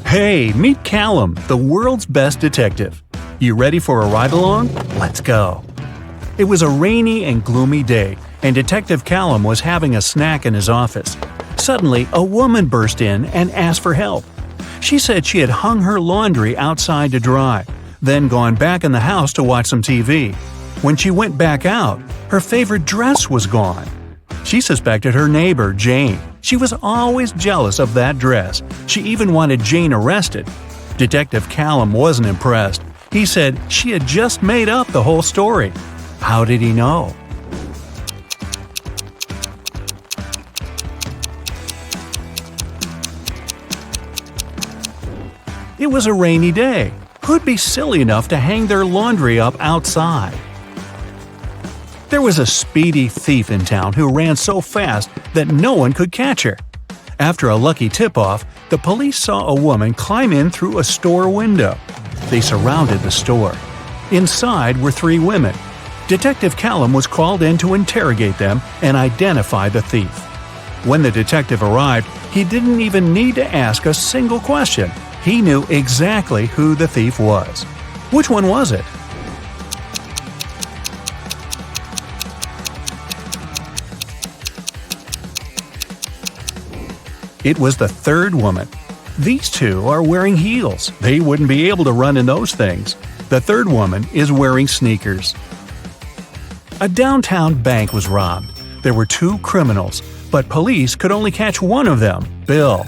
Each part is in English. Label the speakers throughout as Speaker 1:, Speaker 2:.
Speaker 1: Hey, meet Callum, the world's best detective. You ready for a ride-along? Let's go. It was a rainy and gloomy day, and Detective Callum was having a snack in his office. Suddenly, a woman burst in and asked for help. She said she had hung her laundry outside to dry, then gone back in the house to watch some TV. When she went back out, her favorite dress was gone. She suspected her neighbor, Jane. She was always jealous of that dress. She even wanted Jane arrested. Detective Callum wasn't impressed. He said she had just made up the whole story. How did he know? It was a rainy day. Who'd be silly enough to hang their laundry up outside? There was a speedy thief in town who ran so fast that no one could catch her. After a lucky tip-off, the police saw a woman climb in through a store window. They surrounded the store. Inside were 3 women. Detective Callum was called in to interrogate them and identify the thief. When the detective arrived, he didn't even need to ask a single question. He knew exactly who the thief was. Which one was it? It was the third woman. These 2 are wearing heels. They wouldn't be able to run in those things. The third woman is wearing sneakers. A downtown bank was robbed. There were 2 criminals, but police could only catch one of them, Bill.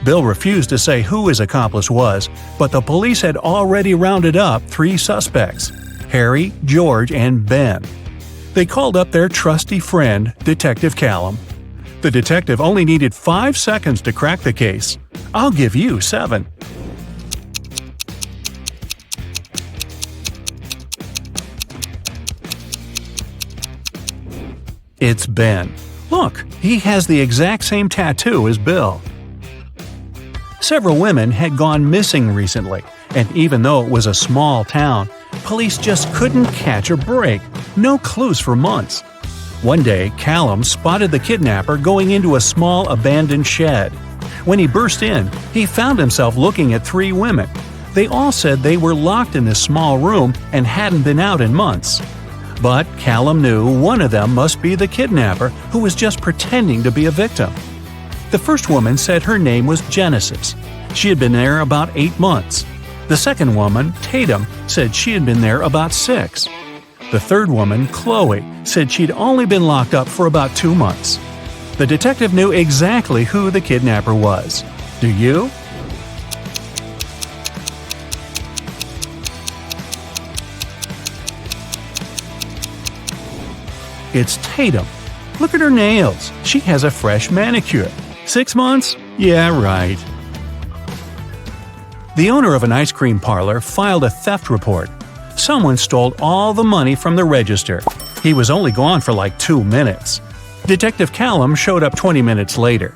Speaker 1: Bill refused to say who his accomplice was, but the police had already rounded up 3 suspects: Harry, George, and Ben. They called up their trusty friend, Detective Callum. The detective only needed 5 seconds to crack the case. I'll give you 7. It's Ben. Look, he has the exact same tattoo as Bill. Several women had gone missing recently, and even though it was a small town, police just couldn't catch a break. No clues for months. One day, Callum spotted the kidnapper going into a small abandoned shed. When he burst in, he found himself looking at 3 women. They all said they were locked in this small room and hadn't been out in months. But Callum knew one of them must be the kidnapper who was just pretending to be a victim. The first woman said her name was Genesis. She had been there about 8 months. The second woman, Tatum, said she had been there about 6. The third woman, Chloe, said she'd only been locked up for about 2 months. The detective knew exactly who the kidnapper was. Do you? It's Tatum. Look at her nails. She has a fresh manicure. 6 months? Yeah, right. The owner of an ice cream parlor filed a theft report. Someone stole all the money from the register. He was only gone for like 2 minutes. Detective Callum showed up 20 minutes later.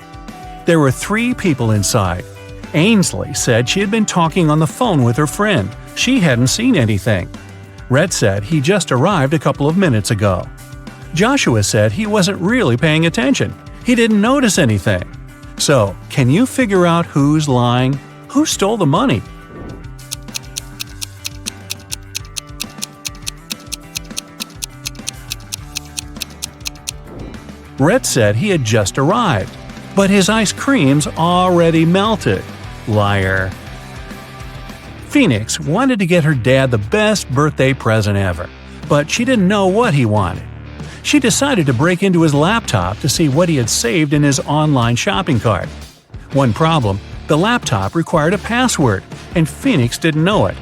Speaker 1: There were 3 people inside. Ainsley said she had been talking on the phone with her friend. She hadn't seen anything. Rhett said he just arrived a couple of minutes ago. Joshua said he wasn't really paying attention. He didn't notice anything. So, can you figure out who's lying? Who stole the money? Rhett said he had just arrived, but his ice cream's already melted. Liar. Phoenix wanted to get her dad the best birthday present ever, but she didn't know what he wanted. She decided to break into his laptop to see what he had saved in his online shopping cart. One problem, the laptop required a password, and Phoenix didn't know it.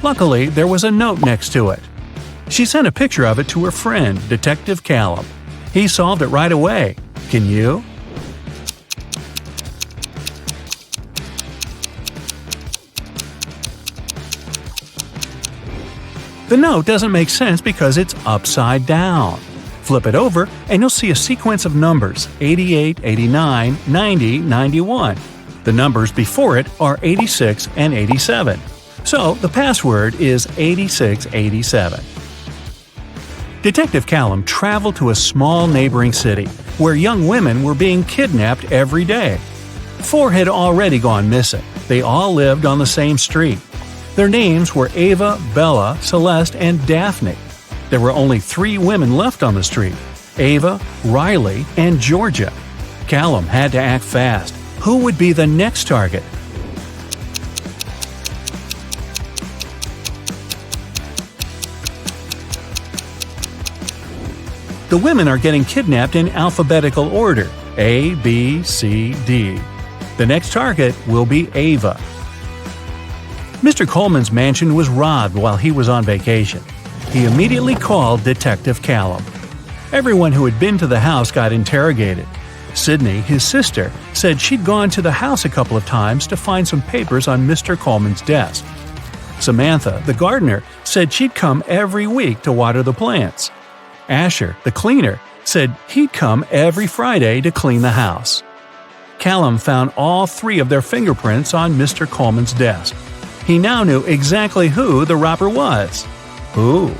Speaker 1: Luckily, there was a note next to it. She sent a picture of it to her friend, Detective Callum. He solved it right away. Can you? The note doesn't make sense because it's upside down. Flip it over and you'll see a sequence of numbers 88, 89, 90, 91. The numbers before it are 86 and 87. So the password is 8687. Detective Callum traveled to a small neighboring city where young women were being kidnapped every day. 4 had already gone missing. They all lived on the same street. Their names were Ava, Bella, Celeste, and Daphne. There were only 3 women left on the street: Ava, Riley, and Georgia. Callum had to act fast. Who would be the next target? The women are getting kidnapped in alphabetical order: A, B, C, D. The next target will be Ava. Mr. Coleman's mansion was robbed while he was on vacation. He immediately called Detective Callum. Everyone who had been to the house got interrogated. Sydney, his sister, said she'd gone to the house a couple of times to find some papers on Mr. Coleman's desk. Samantha, the gardener, said she'd come every week to water the plants. Asher, the cleaner, said he'd come every Friday to clean the house. Callum found all 3 of their fingerprints on Mr. Coleman's desk. He now knew exactly who the robber was. Who?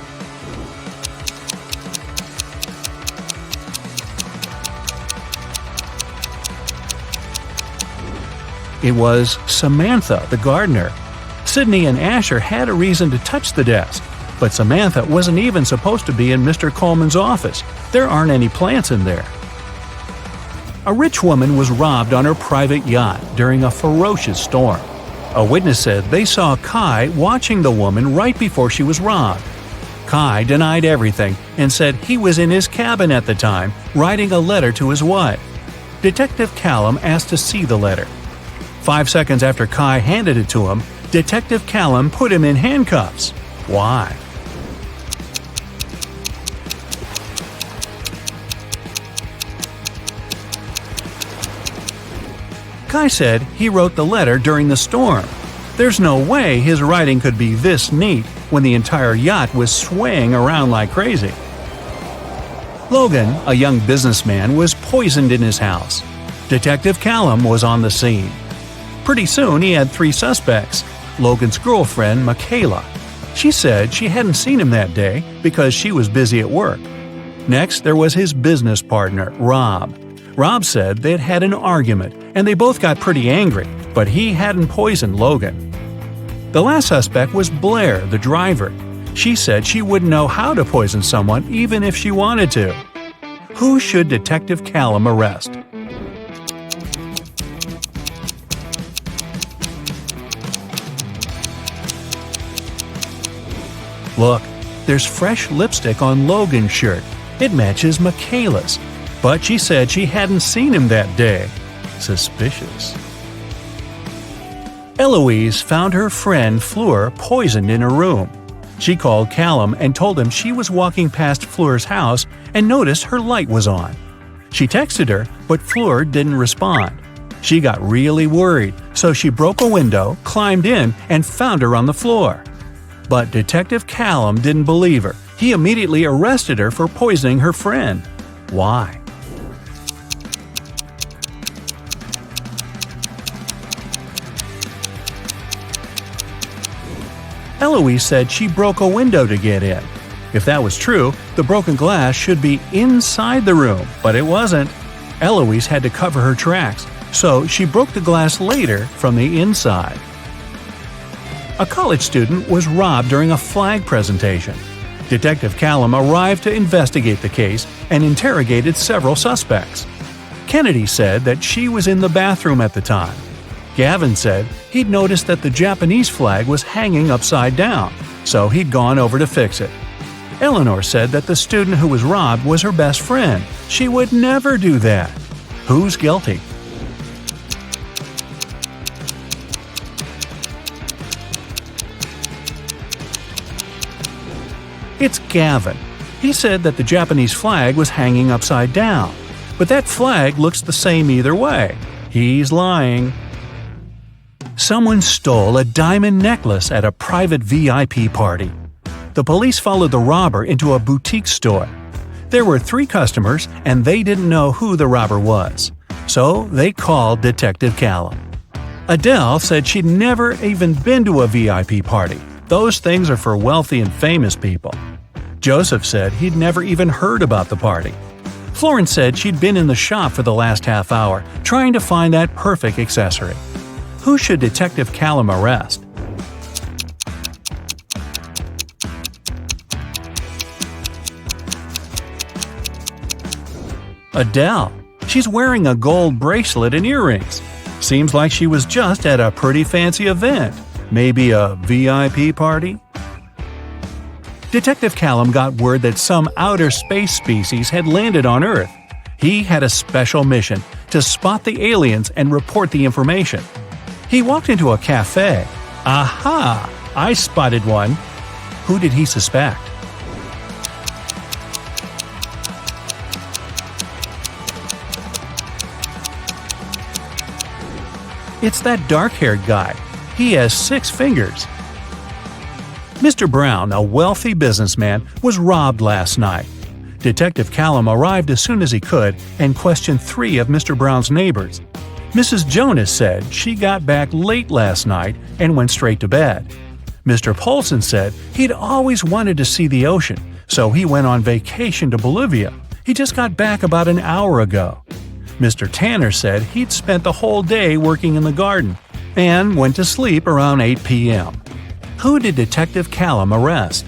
Speaker 1: It was Samantha, the gardener. Sydney and Asher had a reason to touch the desk, but Samantha wasn't even supposed to be in Mr. Coleman's office. There aren't any plants in there. A rich woman was robbed on her private yacht during a ferocious storm. A witness said they saw Kai watching the woman right before she was robbed. Kai denied everything and said he was in his cabin at the time, writing a letter to his wife. Detective Callum asked to see the letter. 5 seconds after Kai handed it to him, Detective Callum put him in handcuffs. Why? Kai said he wrote the letter during the storm. There's no way his writing could be this neat when the entire yacht was swaying around like crazy. Logan, a young businessman, was poisoned in his house. Detective Callum was on the scene. Pretty soon he had 3 suspects. Logan's girlfriend, Michaela. She said she hadn't seen him that day because she was busy at work. Next, there was his business partner, Rob. Rob said they'd had an argument, and they both got pretty angry, but he hadn't poisoned Logan. The last suspect was Blair, the driver. She said she wouldn't know how to poison someone even if she wanted to. Who should Detective Callum arrest? Look, there's fresh lipstick on Logan's shirt. It matches Michaela's. But she said she hadn't seen him that day. Suspicious. Eloise found her friend Fleur poisoned in her room. She called Callum and told him she was walking past Fleur's house and noticed her light was on. She texted her, but Fleur didn't respond. She got really worried, so she broke a window, climbed in, and found her on the floor. But Detective Callum didn't believe her. He immediately arrested her for poisoning her friend. Why? Eloise said she broke a window to get in. If that was true, the broken glass should be inside the room, but it wasn't. Eloise had to cover her tracks, so she broke the glass later from the inside. A college student was robbed during a flag presentation. Detective Callum arrived to investigate the case and interrogated several suspects. Kennedy said that she was in the bathroom at the time. Gavin said he'd noticed that the Japanese flag was hanging upside down, so he'd gone over to fix it. Eleanor said that the student who was robbed was her best friend. She would never do that. Who's guilty? It's Gavin. He said that the Japanese flag was hanging upside down, but that flag looks the same either way. He's lying. Someone stole a diamond necklace at a private VIP party. The police followed the robber into a boutique store. There were 3 customers, and they didn't know who the robber was. So they called Detective Callum. Adele said she'd never even been to a VIP party. Those things are for wealthy and famous people. Joseph said he'd never even heard about the party. Florence said she'd been in the shop for the last half hour, trying to find that perfect accessory. Who should Detective Callum arrest? Adele. She's wearing a gold bracelet and earrings. Seems like she was just at a pretty fancy event. Maybe a VIP party? Detective Callum got word that some outer space species had landed on Earth. He had a special mission to spot the aliens and report the information. He walked into a cafe. Aha! I spotted one. Who did he suspect? It's that dark-haired guy. He has 6 fingers. Mr. Brown, a wealthy businessman, was robbed last night. Detective Callum arrived as soon as he could and questioned 3 of Mr. Brown's neighbors. Mrs. Jonas said she got back late last night and went straight to bed. Mr. Polson said he'd always wanted to see the ocean, so he went on vacation to Bolivia. He just got back about an hour ago. Mr. Tanner said he'd spent the whole day working in the garden and went to sleep around 8 p.m. Who did Detective Callum arrest?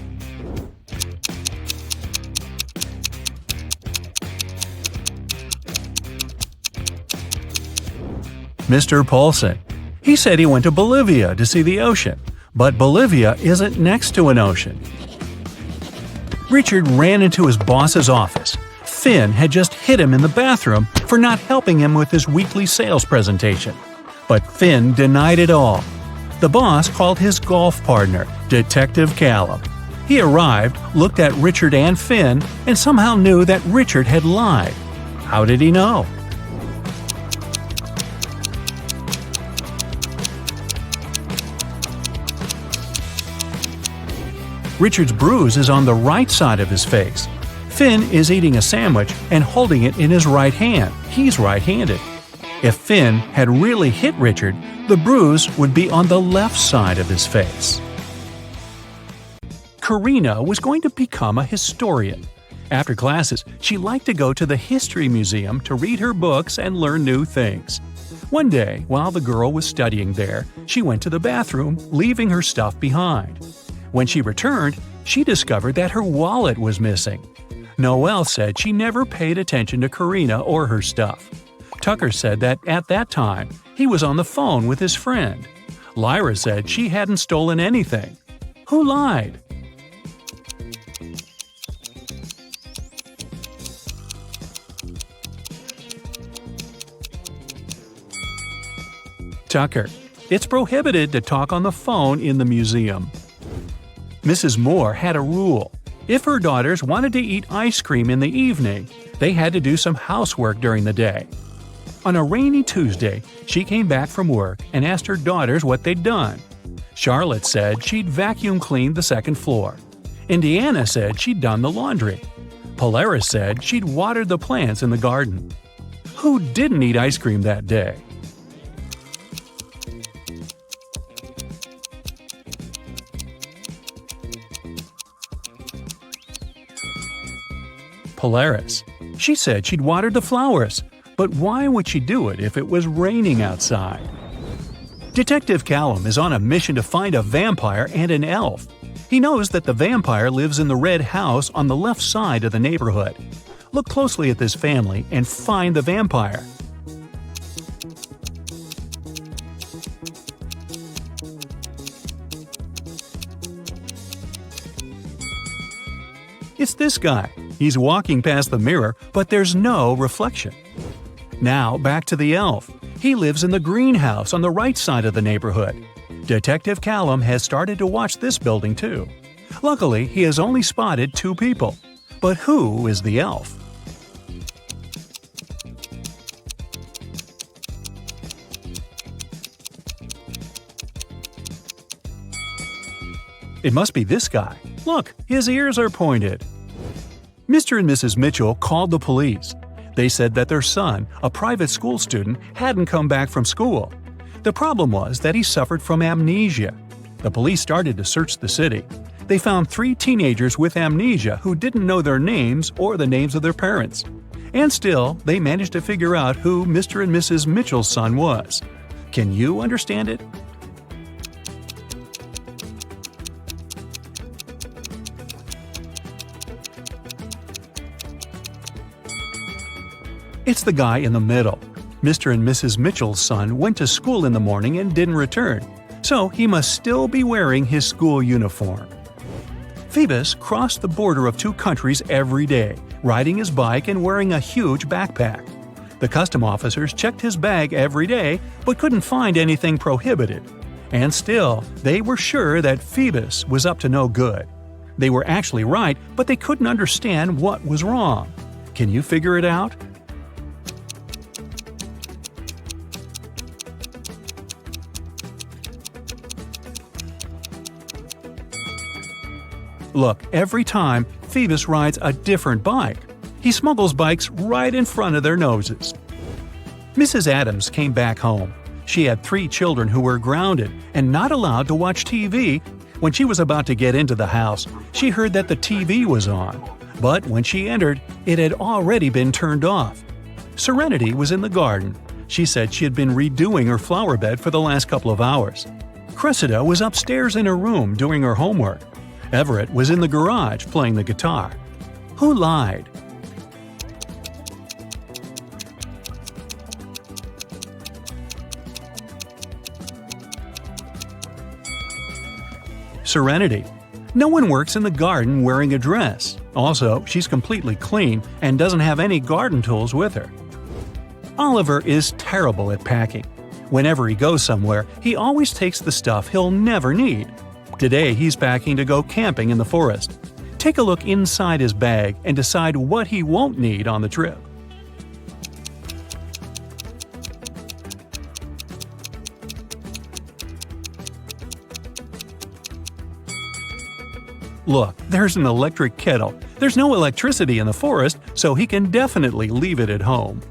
Speaker 1: Mr. Polson. He said he went to Bolivia to see the ocean, but Bolivia isn't next to an ocean. Richard ran into his boss's office. Finn had just hit him in the bathroom for not helping him with his weekly sales presentation. But Finn denied it all. The boss called his golf partner, Detective Callum. He arrived, looked at Richard and Finn, and somehow knew that Richard had lied. How did he know? Richard's bruise is on the right side of his face. Finn is eating a sandwich and holding it in his right hand. He's right-handed. If Finn had really hit Richard, the bruise would be on the left side of his face. Karina was going to become a historian. After classes, she liked to go to the History Museum to read her books and learn new things. One day, while the girl was studying there, she went to the bathroom, leaving her stuff behind. When she returned, she discovered that her wallet was missing. Noelle said she never paid attention to Karina or her stuff. Tucker said that at that time, he was on the phone with his friend. Lyra said she hadn't stolen anything. Who lied? Tucker. It's prohibited to talk on the phone in the museum. Mrs. Moore had a rule. If her daughters wanted to eat ice cream in the evening, they had to do some housework during the day. On a rainy Tuesday, she came back from work and asked her daughters what they'd done. Charlotte said she'd vacuum cleaned the second floor. Indiana said she'd done the laundry. Polaris said she'd watered the plants in the garden. Who didn't eat ice cream that day? Polaris. She said she'd watered the flowers, but why would she do it if it was raining outside? Detective Callum is on a mission to find a vampire and an elf. He knows that the vampire lives in the red house on the left side of the neighborhood. Look closely at this family and find the vampire. It's this guy. He's walking past the mirror, but there's no reflection. Now back to the elf. He lives in the greenhouse on the right side of the neighborhood. Detective Callum has started to watch this building too. Luckily, he has only spotted 2 people. But who is the elf? It must be this guy. Look, his ears are pointed. Mr. and Mrs. Mitchell called the police. They said that their son, a private school student, hadn't come back from school. The problem was that he suffered from amnesia. The police started to search the city. They found 3 teenagers with amnesia who didn't know their names or the names of their parents. And still, they managed to figure out who Mr. and Mrs. Mitchell's son was. Can you understand it? It's the guy in the middle. Mr. and Mrs. Mitchell's son went to school in the morning and didn't return, so he must still be wearing his school uniform. Phoebus crossed the border of 2 countries every day, riding his bike and wearing a huge backpack. The custom officers checked his bag every day but couldn't find anything prohibited. And still, they were sure that Phoebus was up to no good. They were actually right, but they couldn't understand what was wrong. Can you figure it out? Look, every time, Phoebus rides a different bike. He smuggles bikes right in front of their noses. Mrs. Adams came back home. She had 3 children who were grounded and not allowed to watch TV. When she was about to get into the house, she heard that the TV was on. But when she entered, it had already been turned off. Serenity was in the garden. She said she had been redoing her flower bed for the last couple of hours. Cressida was upstairs in her room doing her homework. Everett was in the garage playing the guitar. Who lied? Serenity. No one works in the garden wearing a dress. Also, she's completely clean and doesn't have any garden tools with her. Oliver is terrible at packing. Whenever he goes somewhere, he always takes the stuff he'll never need. Today, he's packing to go camping in the forest. Take a look inside his bag and decide what he won't need on the trip. Look, there's an electric kettle. There's no electricity in the forest, so he can definitely leave it at home.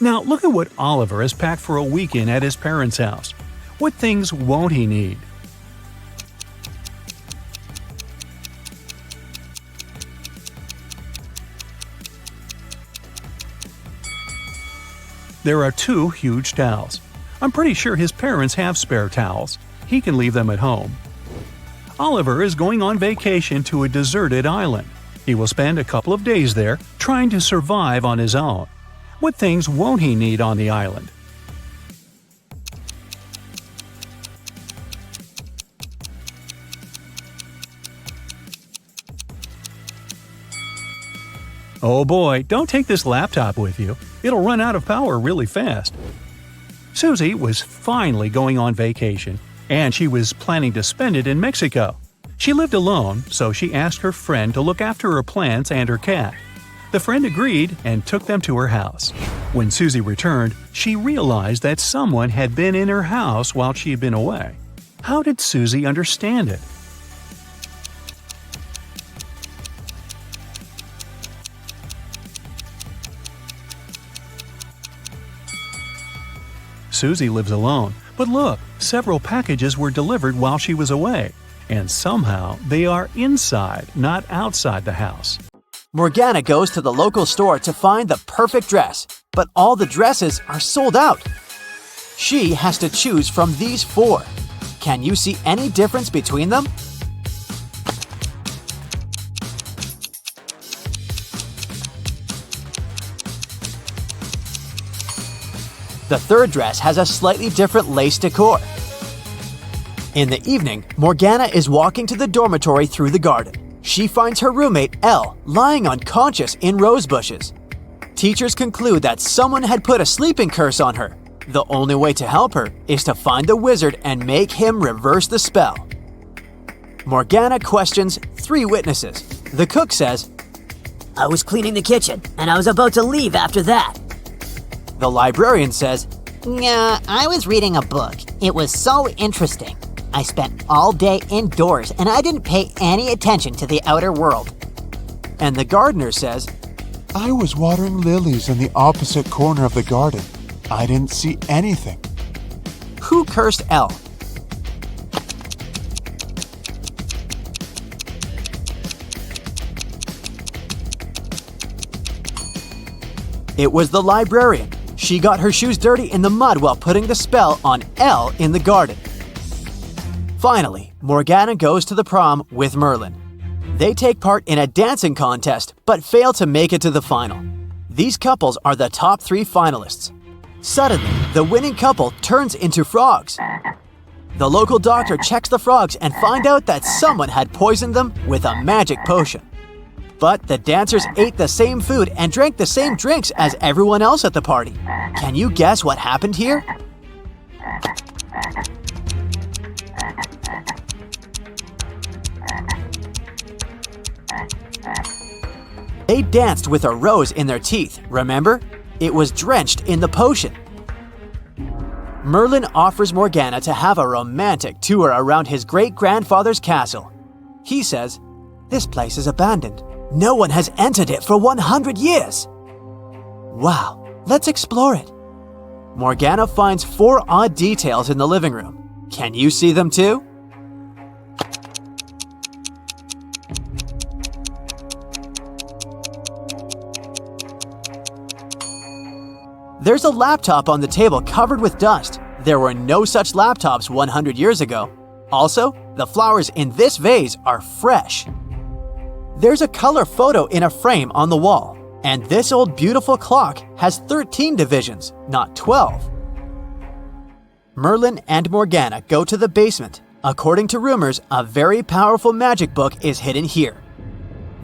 Speaker 1: Now, look at what Oliver has packed for a weekend at his parents' house. What things won't he need? There are 2 huge towels. I'm pretty sure his parents have spare towels. He can leave them at home. Oliver is going on vacation to a deserted island. He will spend a couple of days there, trying to survive on his own. What things won't he need on the island? Oh boy, don't take this laptop with you. It'll run out of power really fast. Susie was finally going on vacation, and she was planning to spend it in Mexico. She lived alone, so she asked her friend to look after her plants and her cat. The friend agreed and took them to her house. When Susie returned, she realized that someone had been in her house while she had been away. How did Susie understand it? Susie lives alone, but look, several packages were delivered while she was away, and somehow they are inside, not outside the house.
Speaker 2: Morgana goes to the local store to find the perfect dress, but all the dresses are sold out. She has to choose from these 4. Can you see any difference between them? The 3rd dress has a slightly different lace decor. In the evening, Morgana is walking to the dormitory through the garden. She finds her roommate, Elle, lying unconscious in rose bushes. Teachers conclude that someone had put a sleeping curse on her. The only way to help her is to find the wizard and make him reverse the spell. Morgana questions 3 witnesses. The cook says,
Speaker 3: I was cleaning the kitchen, and I was about to leave after that.
Speaker 2: The librarian says,
Speaker 4: Yeah, I was reading a book. It was so interesting. I spent all day indoors and I didn't pay any attention to the outer world.
Speaker 2: and the gardener says,
Speaker 5: I was watering lilies in the opposite corner of the garden. I didn't see anything.
Speaker 2: Who cursed Elle? It was the librarian. She got her shoes dirty in the mud while putting the spell on Elle in the garden. Finally, Morgana goes to the prom with Merlin. They take part in a dancing contest but fail to make it to the final. These couples are the top 3 finalists. Suddenly, the winning couple turns into frogs. The local doctor checks the frogs and finds out that someone had poisoned them with a magic potion. But the dancers ate the same food and drank the same drinks as everyone else at the party. Can you guess what happened here? They danced with a rose in their teeth, remember? It was drenched in the potion. Merlin offers Morgana to have a romantic tour around his great-grandfather's castle. He says, "This place is abandoned. No one has entered it for 100 years. Wow, let's explore it." Morgana finds 4 odd details in the living room. Can you see them too? There's a laptop on the table covered with dust. There were no such laptops 100 years ago. Also, the flowers in this vase are fresh. There's a color photo in a frame on the wall, and this old beautiful clock has 13 divisions, not 12. Merlin and Morgana go to the basement. According to rumors, a very powerful magic book is hidden here.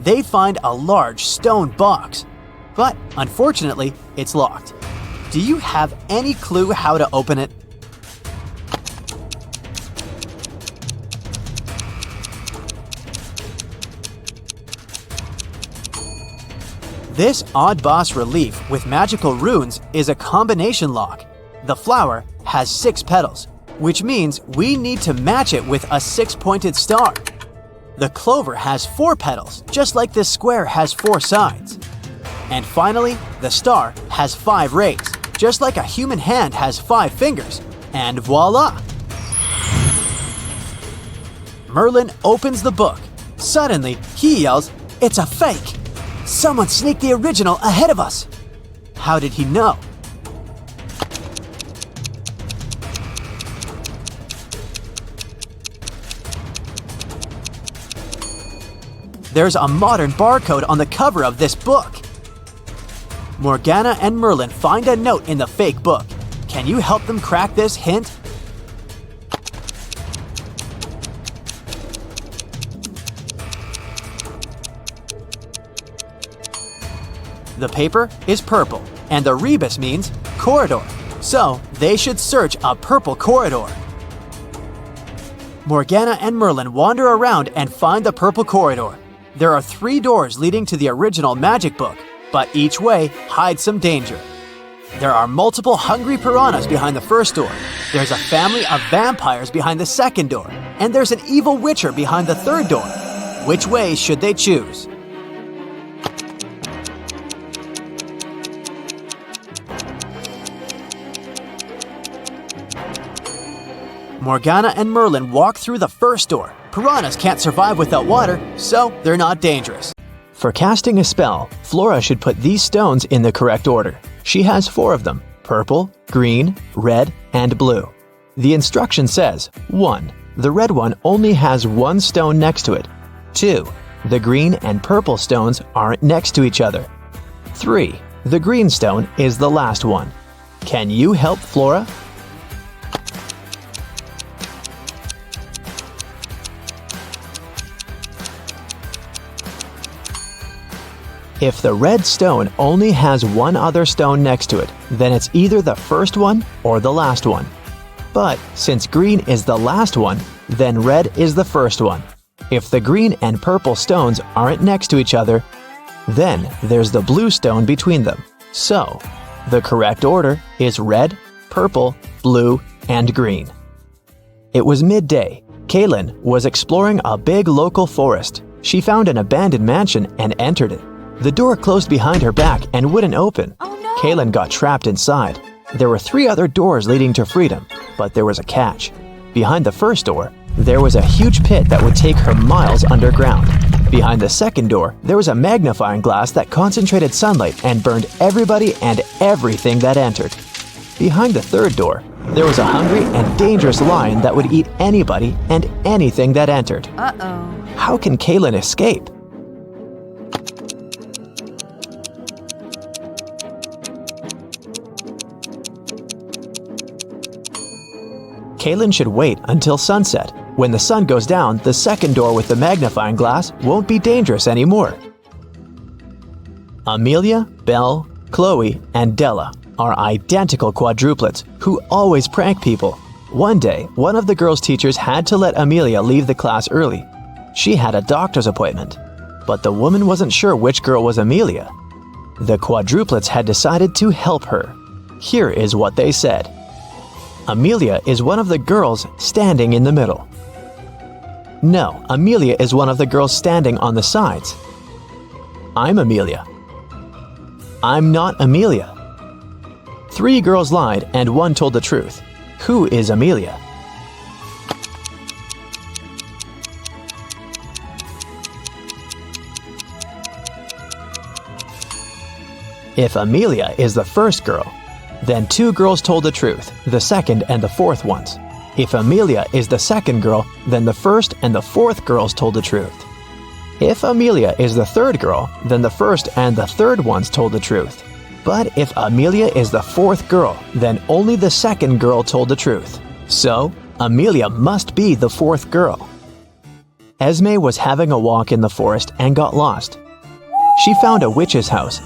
Speaker 2: They find a large stone box, but unfortunately, it's locked. Do you have any clue how to open it? This odd boss relief with magical runes is a combination lock. The flower has 6 petals, which means we need to match it with a 6-pointed star. The clover has 4 petals, just like this square has 4 sides. And finally, the star has 5 rays, just like a human hand has 5 fingers. And voila! Merlin opens the book. Suddenly, he yells, "It's a fake! Someone sneaked the original ahead of us!" How did he know? There's a modern barcode on the cover of this book. Morgana and Merlin find a note in the fake book. Can you help them crack this hint? The paper is purple, and the rebus means corridor, so they should search a purple corridor. Morgana and Merlin wander around and find the purple corridor. There are 3 doors leading to the original magic book, but each way hides some danger. There are multiple hungry piranhas behind the first door. There's a family of vampires behind the second door, and there's an evil witcher behind the third door. Which way should they choose? Morgana and Merlin walk through the first door. Piranhas can't survive without water, so they're not dangerous. For casting a spell, Flora should put these stones in the correct order. She has 4 of them: purple, green, red, and blue. The instruction says, 1. The red one only has 1 stone next to it. 2. The green and purple stones aren't next to each other. 3. The green stone is the last one. Can you help Flora? If the red stone only has 1 other stone next to it, then it's either the first one or the last one. But since green is the last one, then red is the first one. If the green and purple stones aren't next to each other, then there's the blue stone between them. So, the correct order is red, purple, blue, and green. It was midday. Kaylin was exploring a big local forest. She found an abandoned mansion and entered it. The door closed behind her back and wouldn't open.
Speaker 6: Oh no!
Speaker 2: Kaylin got trapped inside. There were 3 other doors leading to freedom, but there was a catch. Behind the first door, there was a huge pit that would take her miles underground. Behind the second door, there was a magnifying glass that concentrated sunlight and burned everybody and everything that entered. Behind the third door, there was a hungry and dangerous lion that would eat anybody and anything that entered.
Speaker 6: Uh-oh.
Speaker 2: How can Kaylin escape? Kaylin should wait until sunset. When the sun goes down, the second door with the magnifying glass won't be dangerous anymore. Amelia, Belle, Chloe, and Della are identical quadruplets who always prank people. One day, one of the girls' teachers had to let Amelia leave the class early. She had a doctor's appointment, but the woman wasn't sure which girl was Amelia. The quadruplets had decided to help her. Here is what they said. Amelia is one of the girls standing in the middle. No, Amelia is one of the girls standing on the sides. I'm Amelia. I'm not Amelia. 3 girls lied and 1 told the truth. Who is Amelia? If Amelia is the first girl, then 2 girls told the truth, the second and the fourth ones. If Amelia is the second girl, then the first and the fourth girls told the truth. If Amelia is the third girl, then the first and the third ones told the truth. But if Amelia is the fourth girl, then only the second girl told the truth. So, Amelia must be the fourth girl. Esme was having a walk in the forest and got lost. She found a witch's house,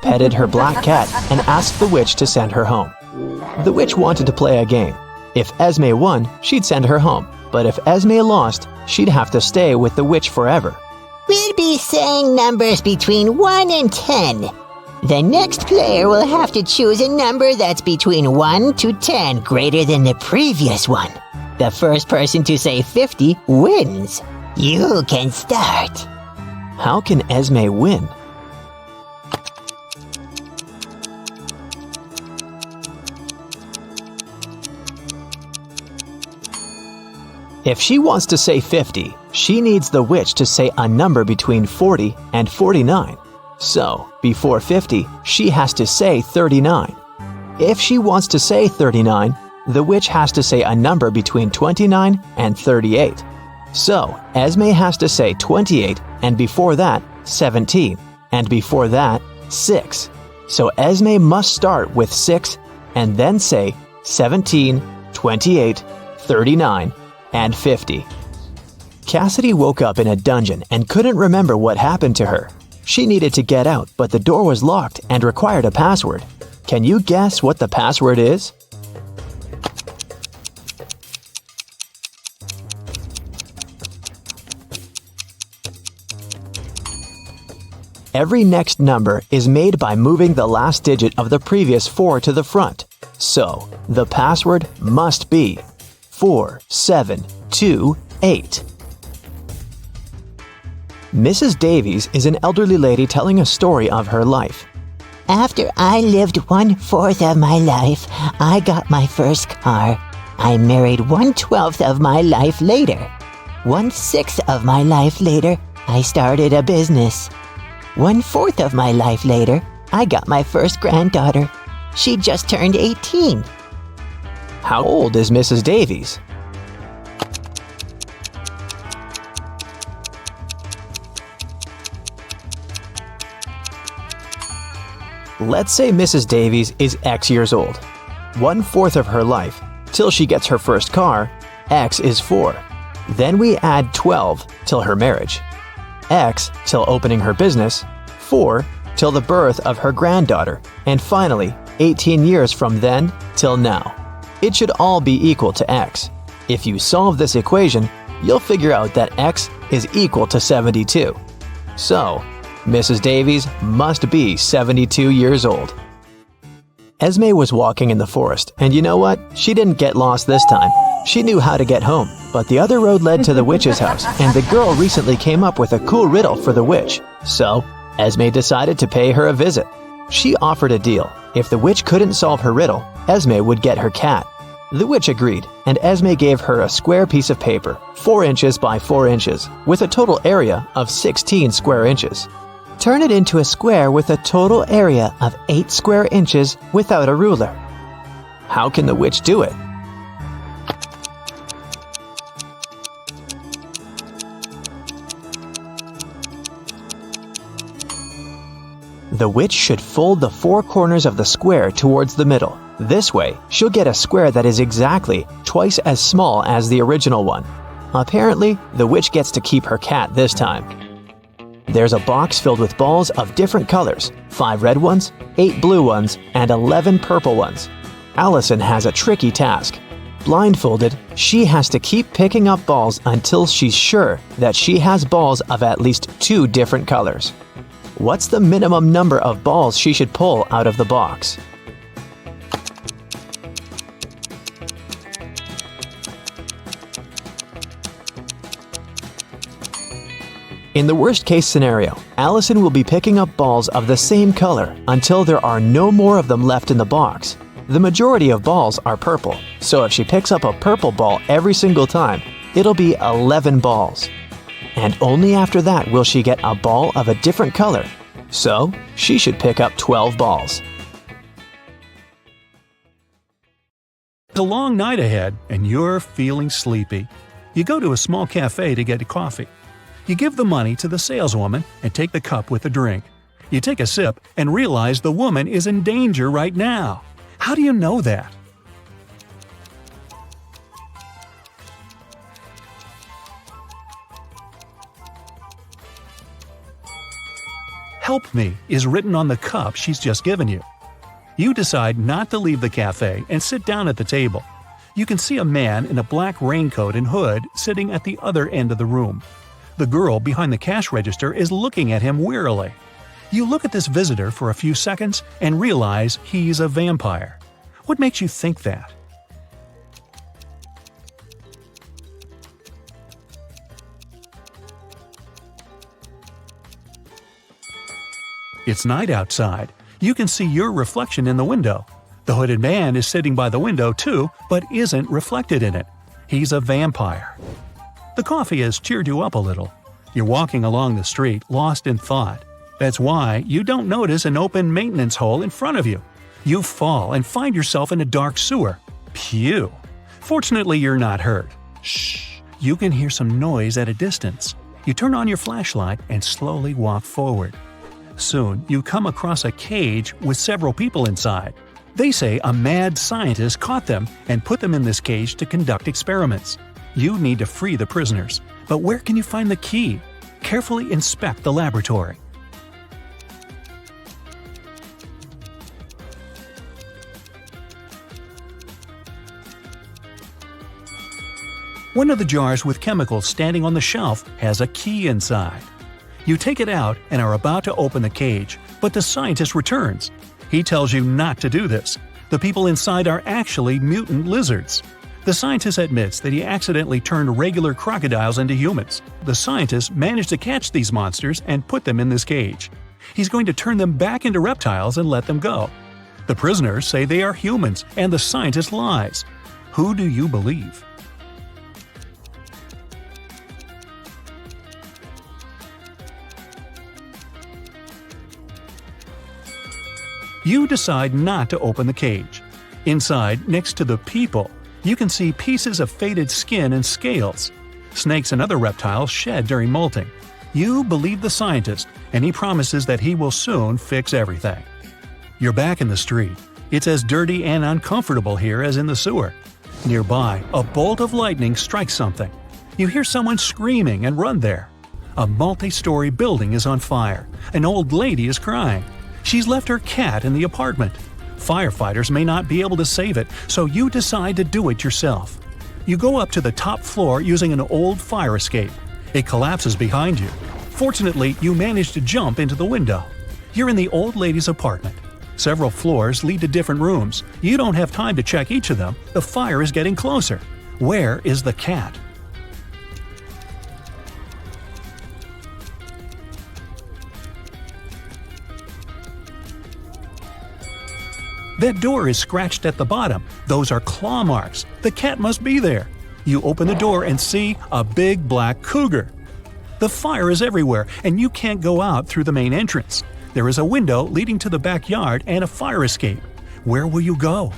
Speaker 2: petted her black cat, and asked the witch to send her home. The witch wanted to play a game. If Esme won, she'd send her home. But if Esme lost, she'd have to stay with the witch forever.
Speaker 4: We'll be saying numbers between 1 and 10. The next player will have to choose a number that's between 1 to 10 greater than the previous one. The first person to say 50 wins. You can start.
Speaker 2: How can Esme win? If she wants to say 50, she needs the witch to say a number between 40 and 49. So, before 50, she has to say 39. If she wants to say 39, the witch has to say a number between 29 and 38. So, Esme has to say 28, and before that, 17, and before that, 6. So Esme must start with 6 and then say 17, 28, 39, and 50. Cassidy woke up in a dungeon and couldn't remember what happened to her. She needed to get out, but the door was locked and required a password. Can you guess what the password is? Every next number is made by moving the last digit of the previous 4 to the front. So, the password must be 4728. Mrs. Davies is an elderly lady telling a story of her life.
Speaker 4: After I lived 1/4 of my life, I got my first car. I married 1/12 of my life later. 1/6 of my life later, I started a business. 1/4 of my life later, I got my first granddaughter. She just turned 18.
Speaker 2: How old is Mrs. Davies? Let's say Mrs. Davies is X years old. 1/4 of her life, till she gets her first car, X is 4. Then we add 12 till her marriage. X till opening her business, 4 till the birth of her granddaughter, and finally 18 years from then till now. It should all be equal to X. If you solve this equation, you'll figure out that X is equal to 72. So, Mrs. Davies must be 72 years old. Esme was walking in the forest, and you know what? She didn't get lost this time. She knew how to get home, but the other road led to the witch's house, and the girl recently came up with a cool riddle for the witch. So, Esme decided to pay her a visit. She offered a deal. If the witch couldn't solve her riddle, Esme would get her cat. The witch agreed, and Esme gave her a square piece of paper, 4 inches by 4 inches, with a total area of 16 square inches. Turn it into a square with a total area of 8 square inches without a ruler. How can the witch do it? The witch should fold the 4 corners of the square towards the middle. This way, she'll get a square that is exactly twice as small as the original one. Apparently, the witch gets to keep her cat this time. There's a box filled with balls of different colors, 5 red ones, 8 blue ones, and 11 purple ones. Allison has a tricky task. Blindfolded, she has to keep picking up balls until she's sure that she has balls of at least 2 different colors. What's the minimum number of balls she should pull out of the box? In the worst-case scenario, Allison will be picking up balls of the same color until there are no more of them left in the box. The majority of balls are purple, so if she picks up a purple ball every single time, it'll be 11 balls. And only after that will she get a ball of a different color. So, she should pick up 12 balls.
Speaker 1: It's a long night ahead, and you're feeling sleepy. You go to a small cafe to get coffee. You give the money to the saleswoman and take the cup with the drink. You take a sip and realize the woman is in danger right now. How do you know that? "Help me" is written on the cup she's just given you. You decide not to leave the cafe and sit down at the table. You can see a man in a black raincoat and hood sitting at the other end of the room. The girl behind the cash register is looking at him wearily. You look at this visitor for a few seconds and realize he's a vampire. What makes you think that? It's night outside. You can see your reflection in the window. The hooded man is sitting by the window too, but isn't reflected in it. He's a vampire. The coffee has cheered you up a little. You're walking along the street, lost in thought. That's why you don't notice an open maintenance hole in front of you. You fall and find yourself in a dark sewer. Phew! Fortunately, you're not hurt. Shh! You can hear some noise at a distance. You turn on your flashlight and slowly walk forward. Soon, you come across a cage with several people inside. They say a mad scientist caught them and put them in this cage to conduct experiments. You need to free the prisoners. But where can you find the key? Carefully inspect the laboratory. One of the jars with chemicals standing on the shelf has a key inside. You take it out and are about to open the cage, but the scientist returns. He tells you not to do this. The people inside are actually mutant lizards. The scientist admits that he accidentally turned regular crocodiles into humans. The scientist managed to catch these monsters and put them in this cage. He's going to turn them back into reptiles and let them go. The prisoners say they are humans, and the scientist lies. Who do you believe? You decide not to open the cage. Inside, next to the people, you can see pieces of faded skin and scales. Snakes and other reptiles shed during molting. You believe the scientist, and he promises that he will soon fix everything. You're back in the street. It's as dirty and uncomfortable here as in the sewer. Nearby, a bolt of lightning strikes something. You hear someone screaming and run there. A multi-story building is on fire. An old lady is crying. She's left her cat in the apartment. Firefighters may not be able to save it, so you decide to do it yourself. You go up to the top floor using an old fire escape. It collapses behind you. Fortunately, you manage to jump into the window. You're in the old lady's apartment. Several floors lead to different rooms. You don't have time to check each of them. The fire is getting closer. Where is the cat? That door is scratched at the bottom. Those are claw marks. The cat must be there. You open the door and see a big black cougar. The fire is everywhere, and you can't go out through the main entrance. There is a window leading to the backyard and a fire escape. Where will you go?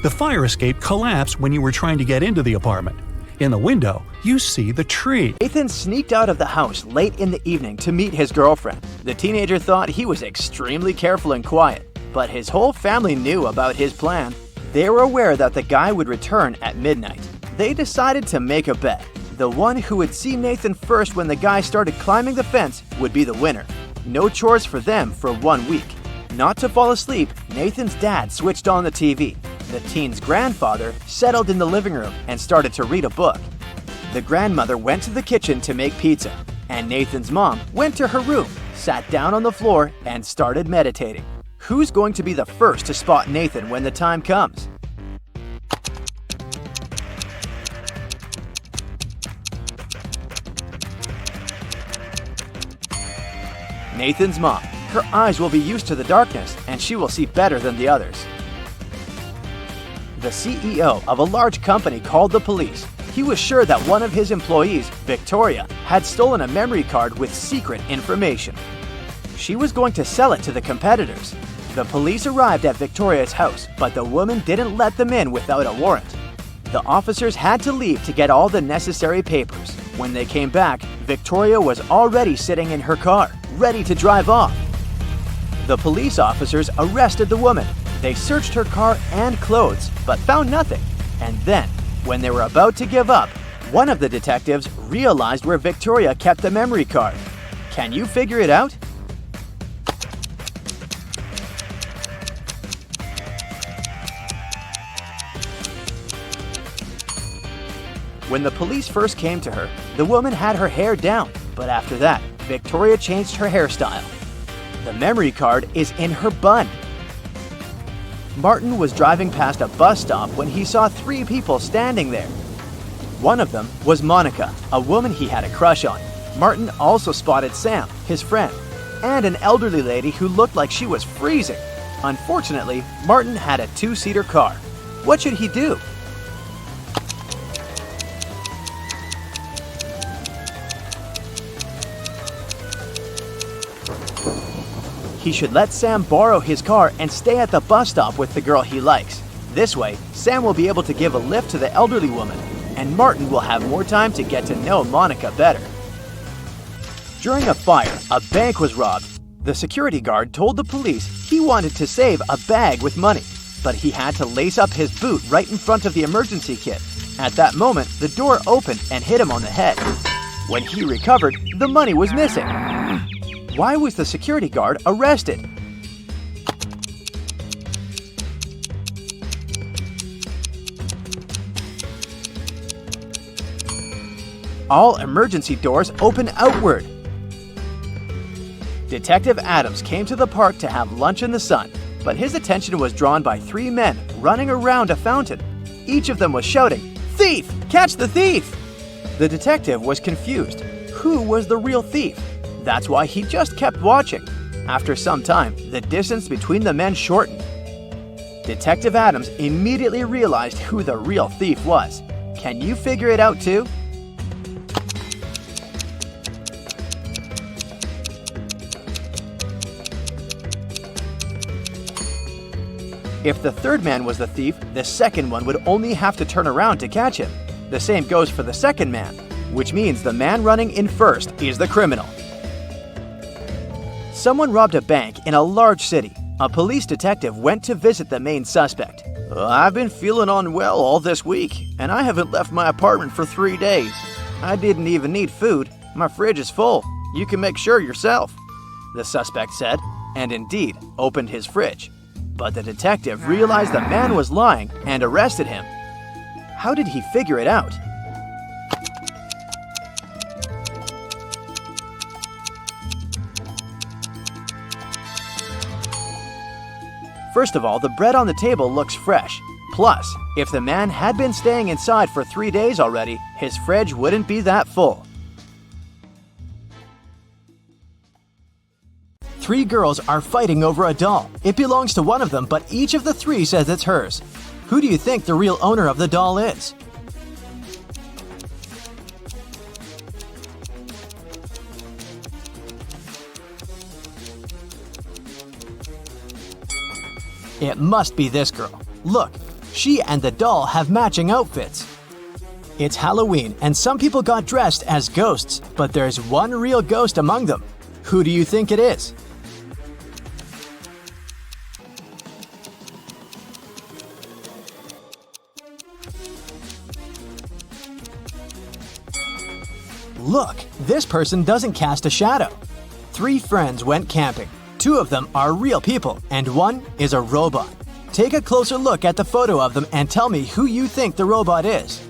Speaker 1: The fire escape collapsed when you were trying to get into the apartment. In the window, you see the tree.
Speaker 2: Nathan sneaked out of the house late in the evening to meet his girlfriend. The teenager thought he was extremely careful and quiet, but his whole family knew about his plan. They were aware that the guy would return at midnight. They decided to make a bet. The one who would see Nathan first when the guy started climbing the fence would be the winner. No chores for them for 1 week. Not to fall asleep, Nathan's dad switched on the TV. The teen's grandfather settled in the living room and started to read a book. The grandmother went to the kitchen to make pizza, and Nathan's mom went to her room, sat down on the floor, and started meditating. Who's going to be the first to spot Nathan when the time comes? Nathan's mom. Her eyes will be used to the darkness, and she will see better than the others. The CEO of a large company called the police. He was sure that one of his employees, Victoria, had stolen a memory card with secret information. She was going to sell it to the competitors. The police arrived at Victoria's house, but the woman didn't let them in without a warrant. The officers had to leave to get all the necessary papers. When they came back, Victoria was already sitting in her car, ready to drive off. The police officers arrested the woman. They searched her car and clothes, but found nothing. And then, when they were about to give up, one of the detectives realized where Victoria kept the memory card. Can you figure it out? When the police first came to her, the woman had her hair down, but after that, Victoria changed her hairstyle. The memory card is in her bun. Martin was driving past a bus stop when he saw 3 people standing there. One of them was Monica, a woman he had a crush on. Martin also spotted Sam, his friend, and an elderly lady who looked like she was freezing. Unfortunately, Martin had a 2-seater car. What should he do? He should let Sam borrow his car and stay at the bus stop with the girl he likes. This way, Sam will be able to give a lift to the elderly woman, and Martin will have more time to get to know Monica better. During a fire, a bank was robbed. The security guard told the police he wanted to save a bag with money, but he had to lace up his boot right in front of the emergency kit. At that moment, the door opened and hit him on the head. When he recovered, the money was missing. Why was the security guard arrested? All emergency doors open outward. Detective Adams came to the park to have lunch in the sun, but his attention was drawn by 3 men running around a fountain. Each of them was shouting, "Thief! Catch the thief!" The detective was confused. Who was the real thief? That's why he just kept watching. After some time, the distance between the men shortened. Detective Adams immediately realized who the real thief was. Can you figure it out too? If the third man was the thief, the second one would only have to turn around to catch him. The same goes for the second man, which means the man running in first is the criminal. Someone robbed a bank in a large city. A police detective went to visit the main suspect. "I've been feeling unwell all this week, and I haven't left my apartment for 3 days. I didn't even need food. My fridge is full. You can make sure yourself," the suspect said, and indeed opened his fridge. But the detective realized the man was lying and arrested him. How did he figure it out? First of all, the bread on the table looks fresh, Plus, if the man had been staying inside for 3 days already, his fridge wouldn't be that full. 3 girls are fighting over a doll. It belongs to one of them, but each of the 3 says it's hers. Who do you think the real owner of the doll is? It must be this girl. Look, she and the doll have matching outfits. It's Halloween, and some people got dressed as ghosts, but there's one real ghost among them. Who do you think it is? Look, this person doesn't cast a shadow. 3 friends went camping. 2 of them are real people, and 1 is a robot. Take a closer look at the photo of them and tell me who you think the robot is.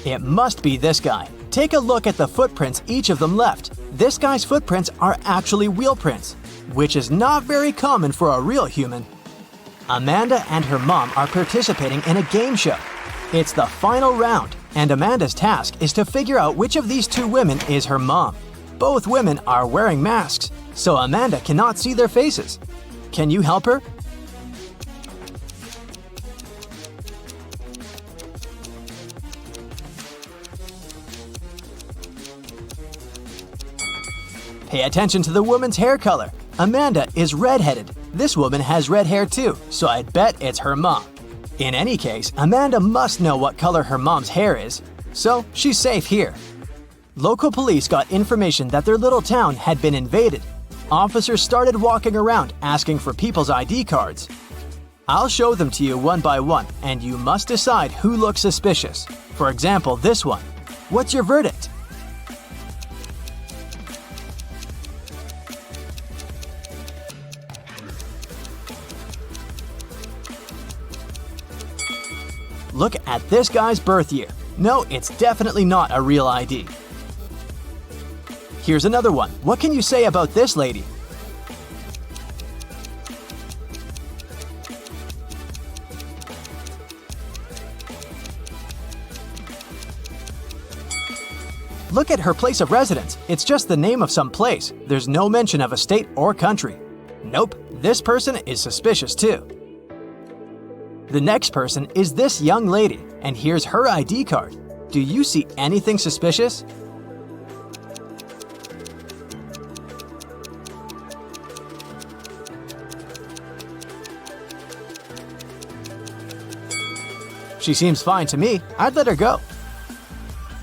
Speaker 2: It must be this guy. Take a look at the footprints each of them left. This guy's footprints are actually wheel prints, which is not very common for a real human. Amanda and her mom are participating in a game show. It's the final round, and Amanda's task is to figure out which of these 2 women is her mom. Both women are wearing masks, so Amanda cannot see their faces. Can you help her? Pay attention to the woman's hair color. Amanda is redheaded. This woman has red hair too, so I'd bet it's her mom. In any case, Amanda must know what color her mom's hair is, so she's safe here. Local police got information that their little town had been invaded. Officers started walking around asking for people's ID cards. I'll show them to you one by one, and you must decide who looks suspicious. For example, this one. What's your verdict? Look at this guy's birth year. No, it's definitely not a real ID. Here's another one. What can you say about this lady? Look at her place of residence. It's just the name of some place. There's no mention of a state or country. Nope, this person is suspicious too. The next person is this young lady, and here's her ID card. Do you see anything suspicious? She seems fine to me. I'd let her go.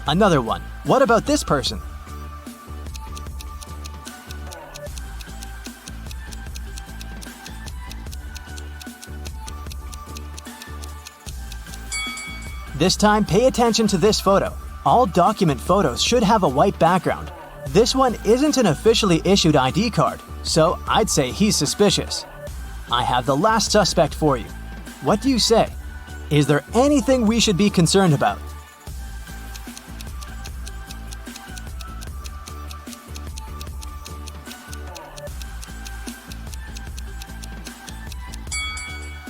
Speaker 2: Another one. What about this person? This time, pay attention to this photo. All document photos should have a white background. This one isn't an officially issued ID card, so I'd say he's suspicious. I have the last suspect for you. What do you say? Is there anything we should be concerned about?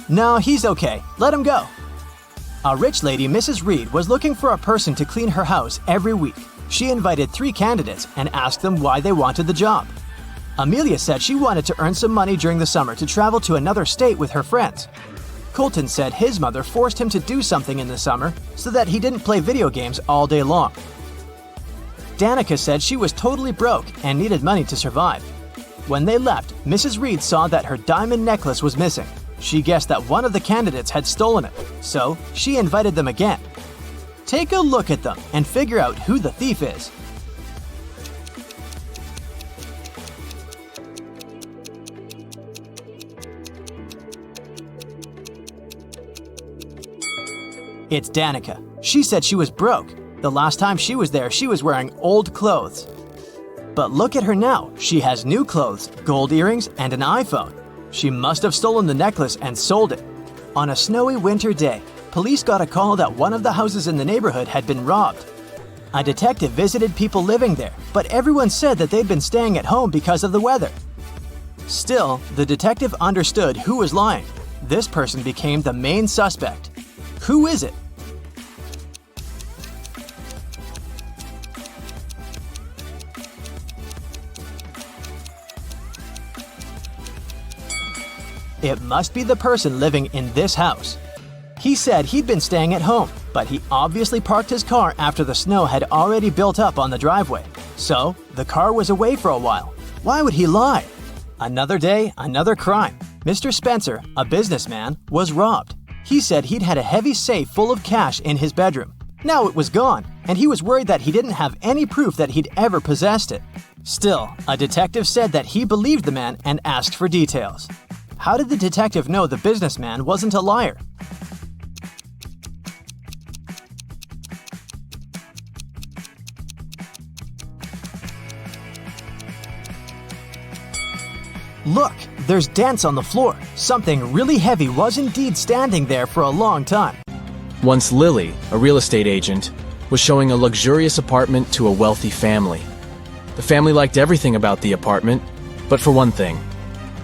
Speaker 2: No, he's okay. Let him go. A rich lady, Mrs. Reed, was looking for a person to clean her house every week. She invited 3 candidates and asked them why they wanted the job. Amelia said she wanted to earn some money during the summer to travel to another state with her friends. Colton said his mother forced him to do something in the summer so that he didn't play video games all day long. Danica said she was totally broke and needed money to survive. When they left, Mrs. Reed saw that her diamond necklace was missing. She guessed that one of the candidates had stolen it, so she invited them again. Take a look at them and figure out who the thief is. It's Danica. She said she was broke. The last time she was there, she was wearing old clothes. But look at her now. She has new clothes, gold earrings, and an iPhone. She must have stolen the necklace and sold it. On a snowy winter day, police got a call that one of the houses in the neighborhood had been robbed. A detective visited people living there, but everyone said that they'd been staying at home because of the weather. Still, the detective understood who was lying. This person became the main suspect. Who is it? It must be the person living in this house. He said he'd been staying at home, but he obviously parked his car after the snow had already built up on the driveway. So, the car was away for a while. Why would he lie? Another day, another crime. Mr. Spencer, a businessman, was robbed. He said he'd had a heavy safe full of cash in his bedroom. Now it was gone, and he was worried that he didn't have any proof that he'd ever possessed it. Still, a detective said that he believed the man and asked for details. How did the detective know the businessman wasn't a liar? Look, there's dents on the floor. Something really heavy was indeed standing there for a long time.
Speaker 6: Once Lily, a real estate agent, was showing a luxurious apartment to a wealthy family. The family liked everything about the apartment, but for one thing.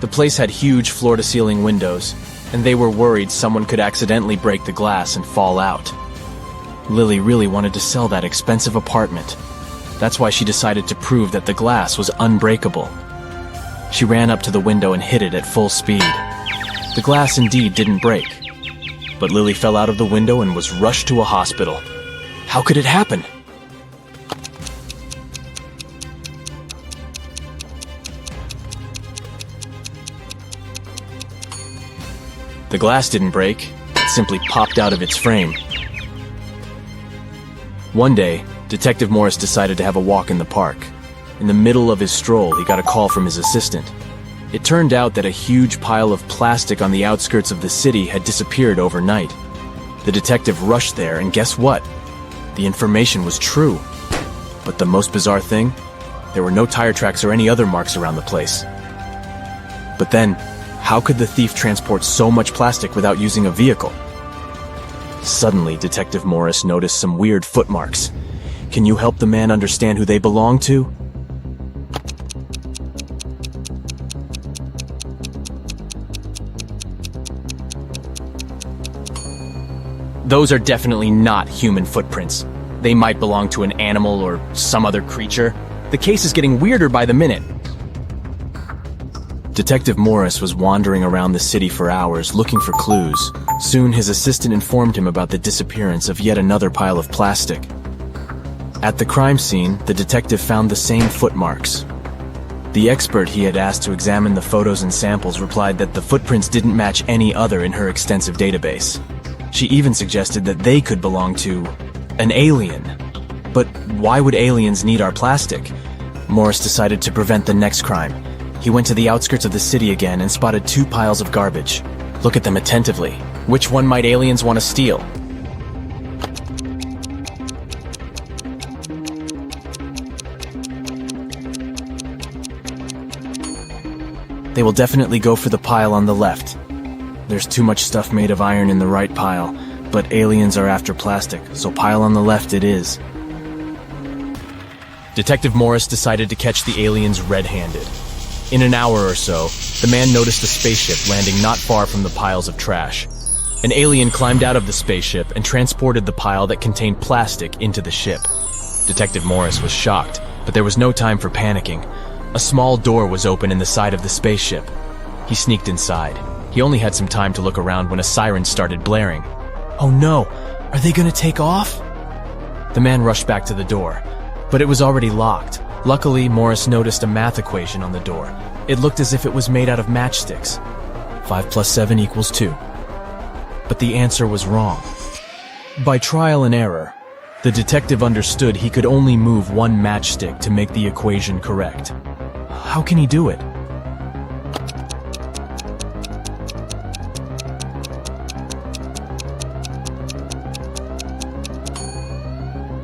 Speaker 6: The place had huge floor-to-ceiling windows, and they were worried someone could accidentally break the glass and fall out. Lily really wanted to sell that expensive apartment. That's why she decided to prove that the glass was unbreakable. She ran up to the window and hit it at full speed. The glass indeed didn't break, but Lily fell out of the window and was rushed to a hospital. How could it happen? The glass didn't break, it simply popped out of its frame. One day, Detective Morris decided to have a walk in the park. In the middle of his stroll, he got a call from his assistant. It turned out that a huge pile of plastic on the outskirts of the city had disappeared overnight. The detective rushed there, and guess what? The information was true. But the most bizarre thing? There were no tire tracks or any other marks around the place. But then, how could the thief transport so much plastic without using a vehicle? Suddenly, Detective Morris noticed some weird footmarks. Can you help the man understand who they belong to? Those are definitely not human footprints. They might belong to an animal or some other creature. The case is getting weirder by the minute. Detective Morris was wandering around the city for hours looking for clues. Soon his assistant informed him about the disappearance of yet another pile of plastic. At the crime scene, the detective found the same footmarks. The expert he had asked to examine the photos and samples replied that the footprints didn't match any other in her extensive database. She even suggested that they could belong to an alien. But why would aliens need our plastic? Morris decided to prevent the next crime. He went to the outskirts of the city again and spotted 2 piles of garbage. Look at them attentively. Which one might aliens want to steal? They will definitely go for the pile on the left. There's too much stuff made of iron in the right pile, but aliens are after plastic, so pile on the left it is. Detective Morris decided to catch the aliens red-handed. In an hour or so, the man noticed a spaceship landing not far from the piles of trash. An alien climbed out of the spaceship and transported the pile that contained plastic into the ship. Detective Morris was shocked, but there was no time for panicking. A small door was open in the side of the spaceship. He sneaked inside. He only had some time to look around when a siren started blaring. Oh no! Are they gonna take off? The man rushed back to the door, but it was already locked. Luckily, Morris noticed a math equation on the door. It looked as if it was made out of matchsticks. 5 + 7 = 2. But the answer was wrong. By trial and error, the detective understood he could only move one matchstick to make the equation correct. How can he do it?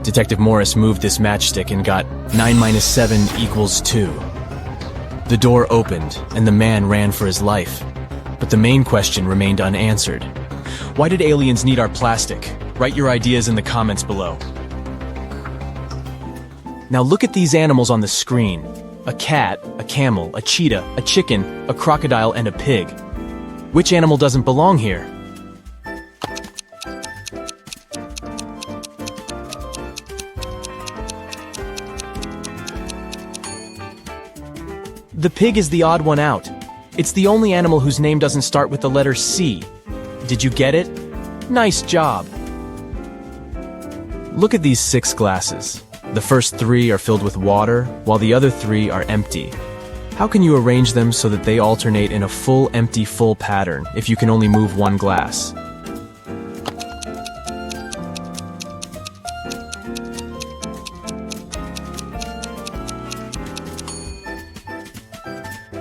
Speaker 6: Detective Morris moved this matchstick and got 9 - 7 = 2. The door opened, and the man ran for his life. But the main question remained unanswered. Why did aliens need our plastic? Write your ideas in the comments below. Now look at these animals on the screen. A cat, a camel, a cheetah, a chicken, a crocodile, and a pig. Which animal doesn't belong here? The pig is the odd one out. It's the only animal whose name doesn't start with the letter C. Did you get it? Nice job. Look at these 6 glasses. The first 3 are filled with water, while the other 3 are empty. How can you arrange them so that they alternate in a full, empty, full pattern if you can only move one glass?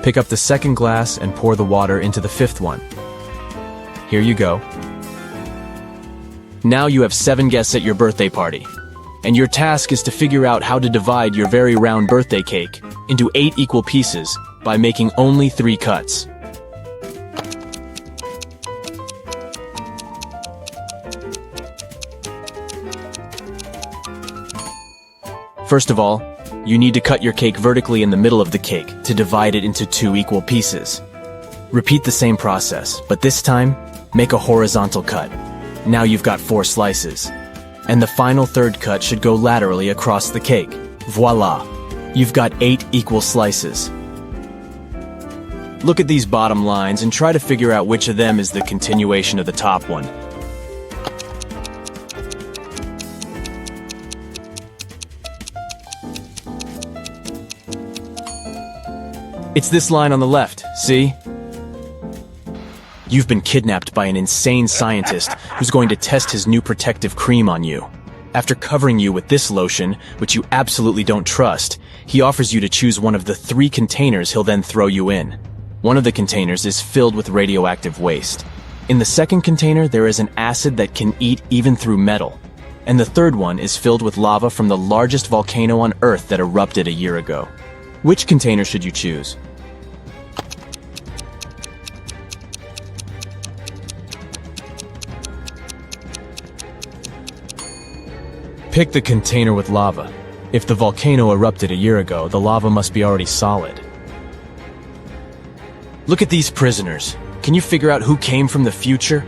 Speaker 6: Pick up the second glass and pour the water into the 5th one. Here you go. Now you have 7 guests at your birthday party. And your task is to figure out how to divide your very round birthday cake into 8 equal pieces by making only 3 cuts. First of all, you need to cut your cake vertically in the middle of the cake to divide it into 2 equal pieces. Repeat the same process, but this time, make a horizontal cut. Now you've got 4 slices. And the final 3rd cut should go laterally across the cake. Voila! You've got 8 equal slices. Look at these bottom lines and try to figure out which of them is the continuation of the top one. It's this line on the left, see? You've been kidnapped by an insane scientist who's going to test his new protective cream on you. After covering you with this lotion, which you absolutely don't trust, he offers you to choose one of the 3 containers he'll then throw you in. One of the containers is filled with radioactive waste. In the second container, there is an acid that can eat even through metal. And the 3rd one is filled with lava from the largest volcano on Earth that erupted a year ago. Which container should you choose? Pick the container with lava. If the volcano erupted a year ago, the lava must be already solid. Look at these prisoners. Can you figure out who came from the future?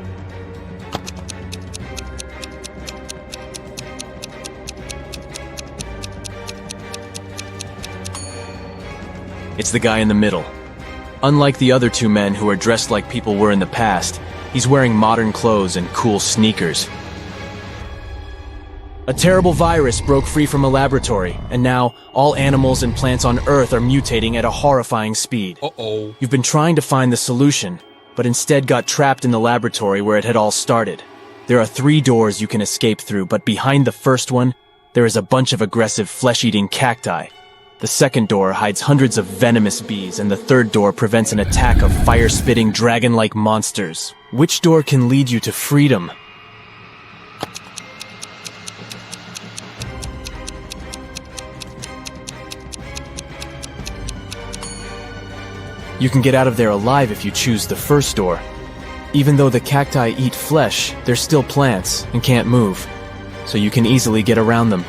Speaker 6: It's the guy in the middle. Unlike the other 2 men who are dressed like people were in the past, he's wearing modern clothes and cool sneakers. A terrible virus broke free from a laboratory, and now all animals and plants on Earth are mutating at a horrifying speed.
Speaker 7: Uh-oh.
Speaker 6: You've been trying to find the solution, but instead got trapped in the laboratory where it had all started. There are 3 doors you can escape through, but behind the first one, there is a bunch of aggressive flesh-eating cacti. The second door hides hundreds of venomous bees, and the 3rd door prevents an attack of fire-spitting dragon-like monsters. Which door can lead you to freedom? You can get out of there alive if you choose the first door. Even though the cacti eat flesh, they're still plants and can't move, so you can easily get around them.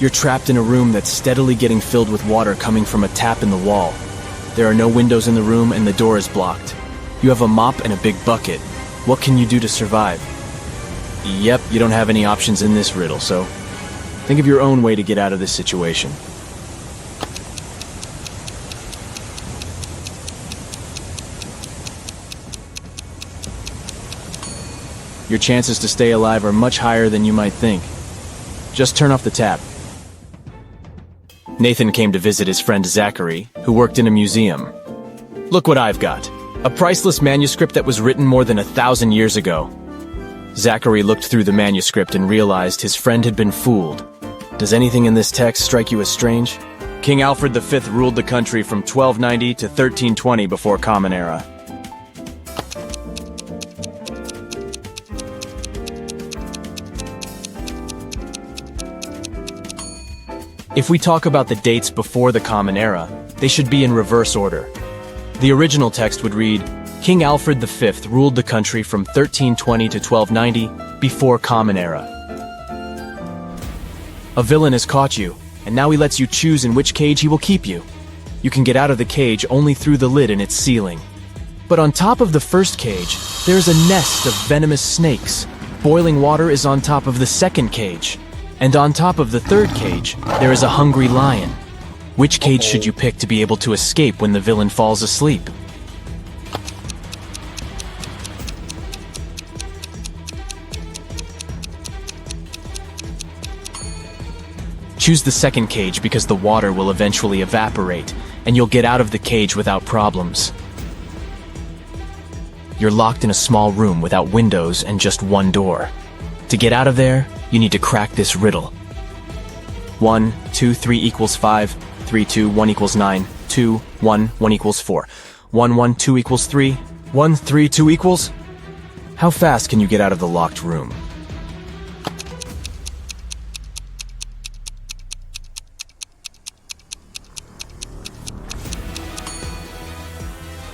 Speaker 6: You're trapped in a room that's steadily getting filled with water coming from a tap in the wall. There are no windows in the room and the door is blocked. You have a mop and a big bucket. What can you do to survive? Yep, you don't have any options in this riddle, so think of your own way to get out of this situation. Your chances to stay alive are much higher than you might think. Just turn off the tap. Nathan came to visit his friend Zachary, who worked in a museum. Look what I've got. A priceless manuscript that was written more than 1,000 years ago. Zachary looked through the manuscript and realized his friend had been fooled. Does anything in this text strike you as strange? King Alfred V ruled the country from 1290 to 1320 before Common Era. If we talk about the dates before the Common Era, they should be in reverse order. The original text would read, King Alfred V ruled the country from 1320 to 1290 before Common Era. A villain has caught you, and now he lets you choose in which cage he will keep you. You can get out of the cage only through the lid in its ceiling. But on top of the first cage, there is a nest of venomous snakes. Boiling water is on top of the second cage. And on top of the third cage, there is a hungry lion. Which cage should you pick to be able to escape when the villain falls asleep? Choose the second cage because the water will eventually evaporate, and you'll get out of the cage without problems. You're locked in a small room without windows and just one door. To get out of there, you need to crack this riddle. 1, 2, 3 equals 5, 3, 2, 1 equals 9, 2, 1, 1 equals 4, 1, 1, 2 equals 3, 1, 3, 2 equals... How fast can you get out of the locked room?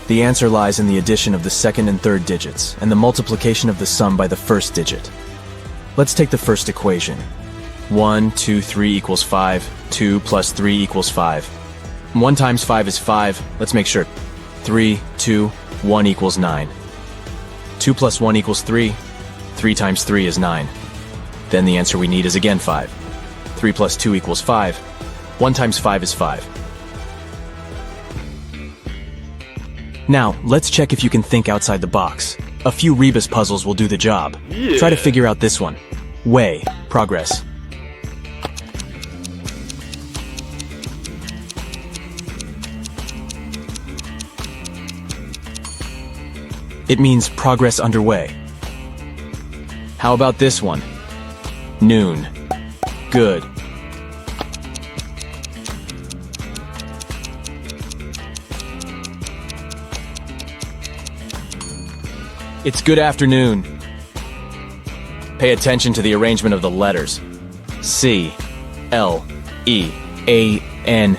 Speaker 6: The answer lies in the addition of the second and third digits, and the multiplication of the sum by the first digit. Let's take the first equation. 1, 2, 3 equals 5, 2 plus 3 equals 5. 1 times 5 is 5, let's make sure. 3, 2, 1 equals 9. 2 plus 1 equals 3, 3 times 3 is 9. Then the answer we need is again 5. 3 plus 2 equals 5. 1 times 5 is 5. Now, let's check if you can think outside the box. A few rebus puzzles will do the job. Try to figure out this one. Weigh. Progress. It means progress underway. How about this one? Noon. Good. It's good afternoon. Pay attention to the arrangement of the letters. C, L, E, A, N.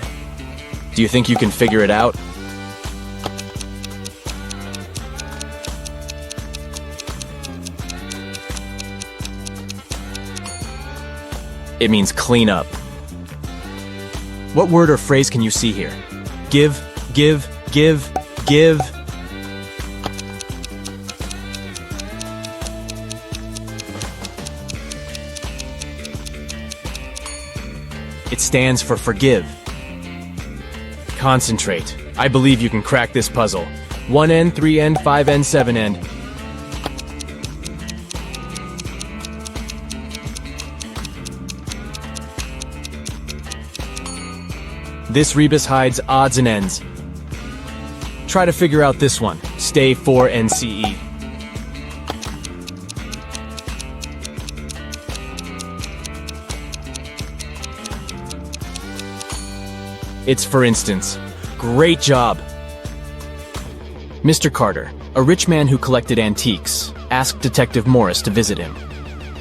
Speaker 6: Do you think you can figure it out? It means clean up. What word or phrase can you see here? Give, give, give, give. It stands for forgive. Concentrate. I believe you can crack this puzzle. 1N, 3N, 5N, 7N. This rebus hides odds and ends. Try to figure out this one. Stay 4NCE. It's for instance. Great job! Mr. Carter, a rich man who collected antiques, asked Detective Morris to visit him.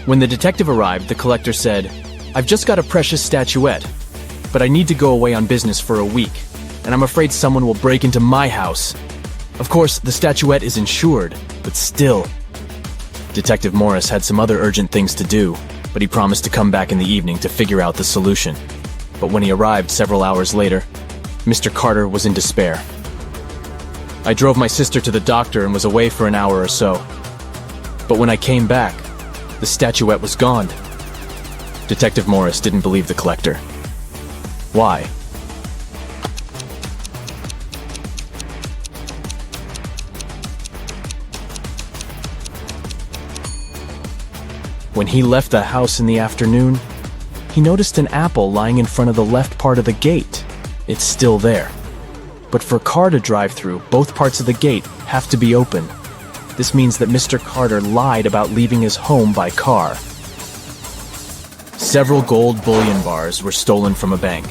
Speaker 6: When the detective arrived, the collector said, "I've just got a precious statuette, but I need to go away on business for a week, and I'm afraid someone will break into my house." Of course, the statuette is insured, but still. Detective Morris had some other urgent things to do, but he promised to come back in the evening to figure out the solution. But when he arrived several hours later, Mr. Carter was in despair. I drove my sister to the doctor and was away for an hour or so. But when I came back, the statuette was gone. Detective Morris didn't believe the collector. Why? When he left the house in the afternoon, he noticed an apple lying in front of the left part of the gate. It's still there. But for a car to drive through, both parts of the gate have to be open. This means that Mr. Carter lied about leaving his home by car. Several gold bullion bars were stolen from a bank.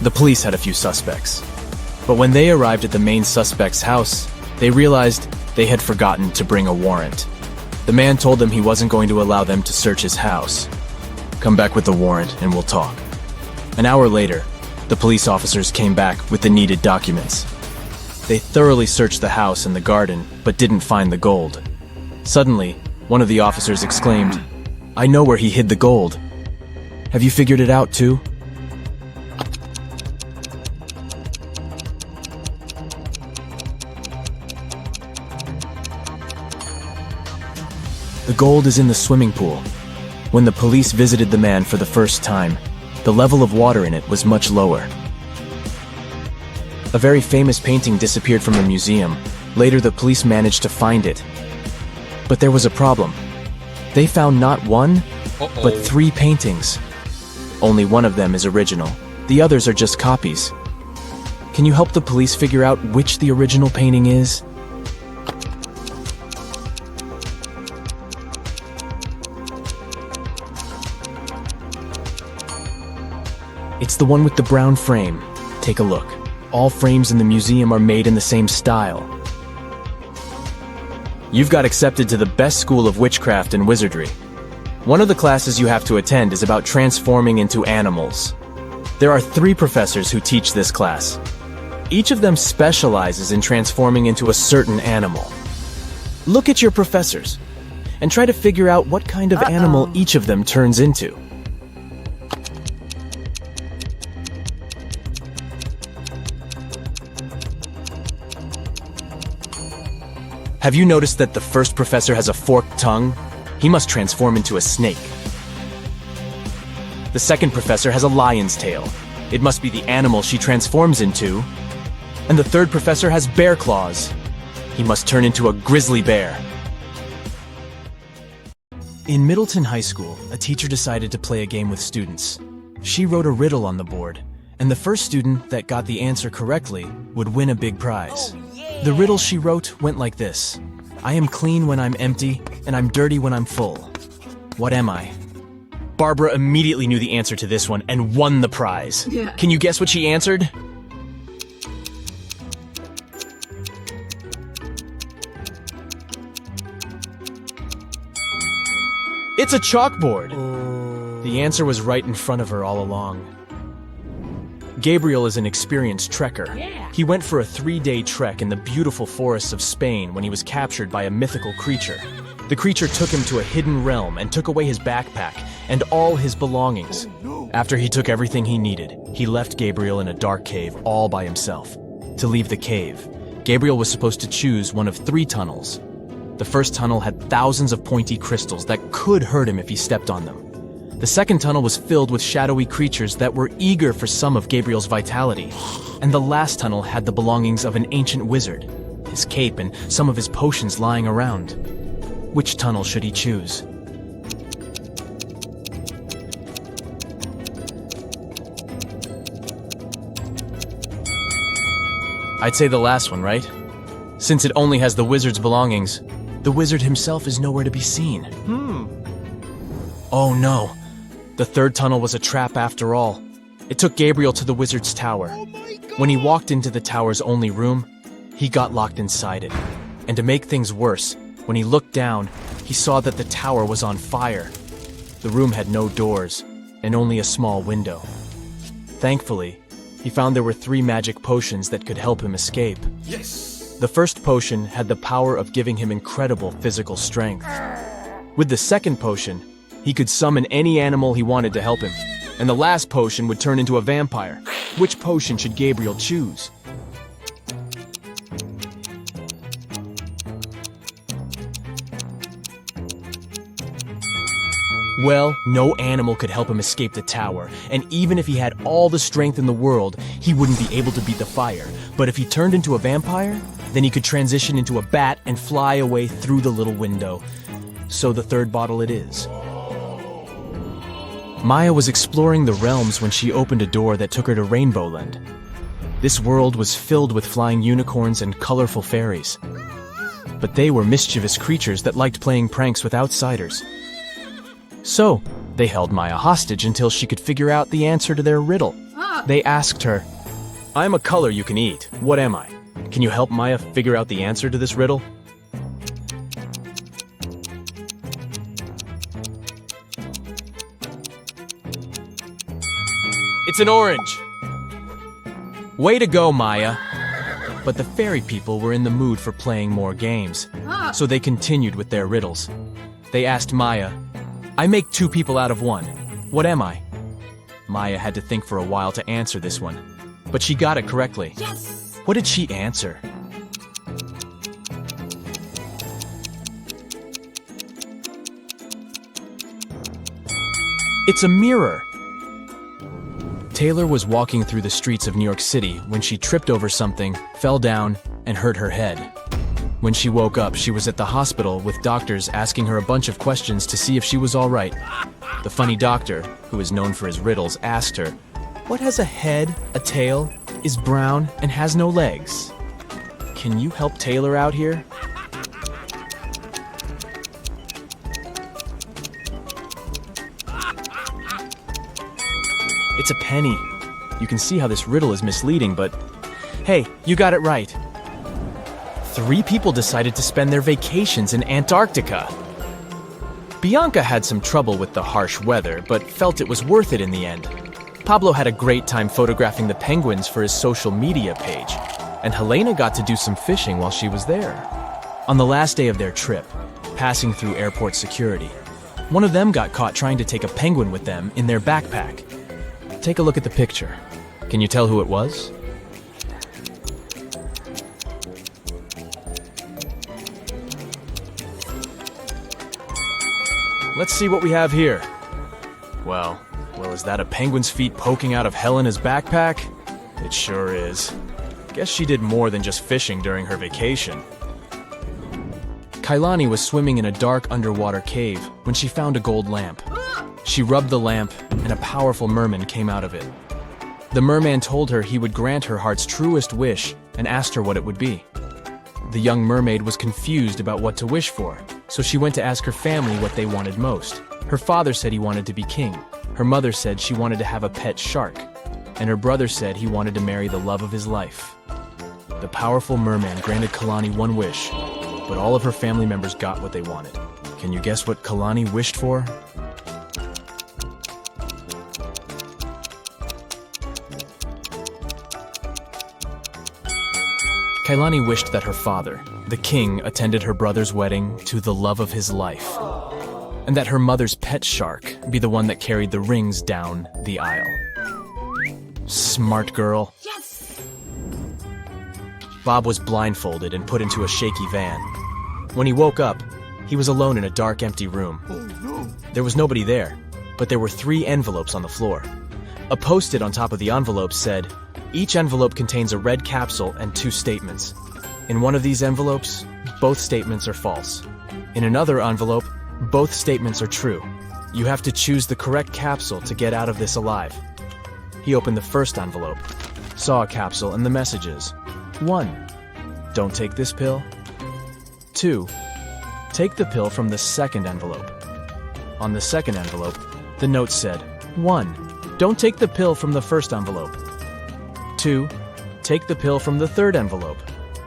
Speaker 6: The police had a few suspects. But when they arrived at the main suspect's house, they realized they had forgotten to bring a warrant. The man told them he wasn't going to allow them to search his house. "Come back with the warrant and we'll talk." An hour later, the police officers came back with the needed documents. They thoroughly searched the house and the garden, but didn't find the gold. Suddenly, one of the officers exclaimed, "I know where he hid the gold." Have you figured it out too? The gold is in the swimming pool. When the police visited the man for the first time, the level of water in it was much lower. A very famous painting disappeared from the museum. Later, the police managed to find it. But there was a problem. They found not one, but 3 paintings. Only one of them is original. The others are just copies. Can you help the police figure out which the original painting is? It's the one with the brown frame. Take a look. All frames in the museum are made in the same style. You've got accepted to the best school of witchcraft and wizardry. One of the classes you have to attend is about transforming into animals. There are 3 professors who teach this class. Each of them specializes in transforming into a certain animal. Look at your professors and try to figure out what kind of animal each of them turns into. Have you noticed that the first professor has a forked tongue? He must transform into a snake. The second professor has a lion's tail. It must be the animal she transforms into. And the third professor has bear claws. He must turn into a grizzly bear. In Middleton High School, a teacher decided to play a game with students. She wrote a riddle on the board, and the first student that got the answer correctly would win a big prize. The riddle she wrote went like this: I am clean when I'm empty, and I'm dirty when I'm full. What am I? Barbara immediately knew the answer to this one and won the prize. Can you guess what she answered? It's a chalkboard! The answer was right in front of her all along. Gabriel is an experienced trekker. He went for a 3-day trek in the beautiful forests of Spain when he was captured by a mythical creature. The creature took him to a hidden realm and took away his backpack and all his belongings. After he took everything he needed, he left Gabriel in a dark cave all by himself. To leave the cave, Gabriel was supposed to choose one of 3 tunnels. The first tunnel had thousands of pointy crystals that could hurt him if he stepped on them. The second tunnel was filled with shadowy creatures that were eager for some of Gabriel's vitality. And the last tunnel had the belongings of an ancient wizard, his cape and some of his potions lying around. Which tunnel should he choose? I'd say the last one, right? Since it only has the wizard's belongings, the wizard himself is nowhere to be seen. Oh no! The third tunnel was a trap after all. It took Gabriel to the wizard's tower. When he walked into the tower's only room, he got locked inside it. And to make things worse, when he looked down, he saw that the tower was on fire. The room had no doors, and only a small window. Thankfully, he found there were 3 magic potions that could help him escape. Yes! The first potion had the power of giving him incredible physical strength. With the second potion, he could summon any animal he wanted to help him. And the last potion would turn into a vampire. Which potion should Gabriel choose? Well, no animal could help him escape the tower, and even if he had all the strength in the world, he wouldn't be able to beat the fire. But if he turned into a vampire, then he could transition into a bat and fly away through the little window. So the third bottle it is. Maya was exploring the realms when she opened a door that took her to Rainbow Land. This world was filled with flying unicorns and colorful fairies. But they were mischievous creatures that liked playing pranks with outsiders. So, they held Maya hostage until she could figure out the answer to their riddle. They asked her, I'm a color you can eat. What am I? Can you help Maya figure out the answer to this riddle? It's an orange! Way to go, Maya! But the fairy people were in the mood for playing more games, so they continued with their riddles. They asked Maya, I make 2 people out of 1. What am I? Maya had to think for a while to answer this one, but she got it correctly.
Speaker 3: Yes!
Speaker 6: What did she answer? It's a mirror! Taylor was walking through the streets of New York City when she tripped over something, fell down, and hurt her head. When she woke up, she was at the hospital with doctors asking her a bunch of questions to see if she was all right. The funny doctor, who is known for his riddles, asked her, "What has a head, a tail, is brown, and has no legs?" Can you help Taylor out here? It's a penny. You can see how this riddle is misleading, but hey, you got it right. 3 people decided to spend their vacations in Antarctica. Bianca had some trouble with the harsh weather, but felt it was worth it in the end. Pablo had a great time photographing the penguins for his social media page, and Helena got to do some fishing while she was there. On the last day of their trip, passing through airport security, one of them got caught trying to take a penguin with them in their backpack. Take a look at the picture. Can you tell who it was? Let's see what we have here. Well, is that a penguin's feet poking out of Helena's backpack? It sure is. Guess she did more than just fishing during her vacation. Kailani was swimming in a dark underwater cave when she found a gold lamp. She rubbed the lamp, and a powerful merman came out of it. The merman told her he would grant her heart's truest wish and asked her what it would be. The young mermaid was confused about what to wish for, so she went to ask her family what they wanted most. Her father said he wanted to be king. Her mother said she wanted to have a pet shark, and her brother said he wanted to marry the love of his life. The powerful merman granted Kalani one wish, but all of her family members got what they wanted. Can you guess what Kalani wished for? Kailani wished that her father, the king, attended her brother's wedding to the love of his life, and that her mother's pet shark be the one that carried the rings down the aisle. Smart girl.
Speaker 3: Yes!
Speaker 6: Bob was blindfolded and put into a shaky van. When he woke up, he was alone in a dark, empty room. There was nobody there, but there were 3 envelopes on the floor. A post-it on top of the envelope said, "Each envelope contains a red capsule and 2 statements. In one of these envelopes, both statements are false. In another envelope, both statements are true. You have to choose the correct capsule to get out of this alive." He opened the first envelope, saw a capsule and the messages. 1. Don't take this pill. 2. Take the pill from the second envelope. On the second envelope, the note said, 1. Don't take the pill from the first envelope. 2. Take the pill from the third envelope.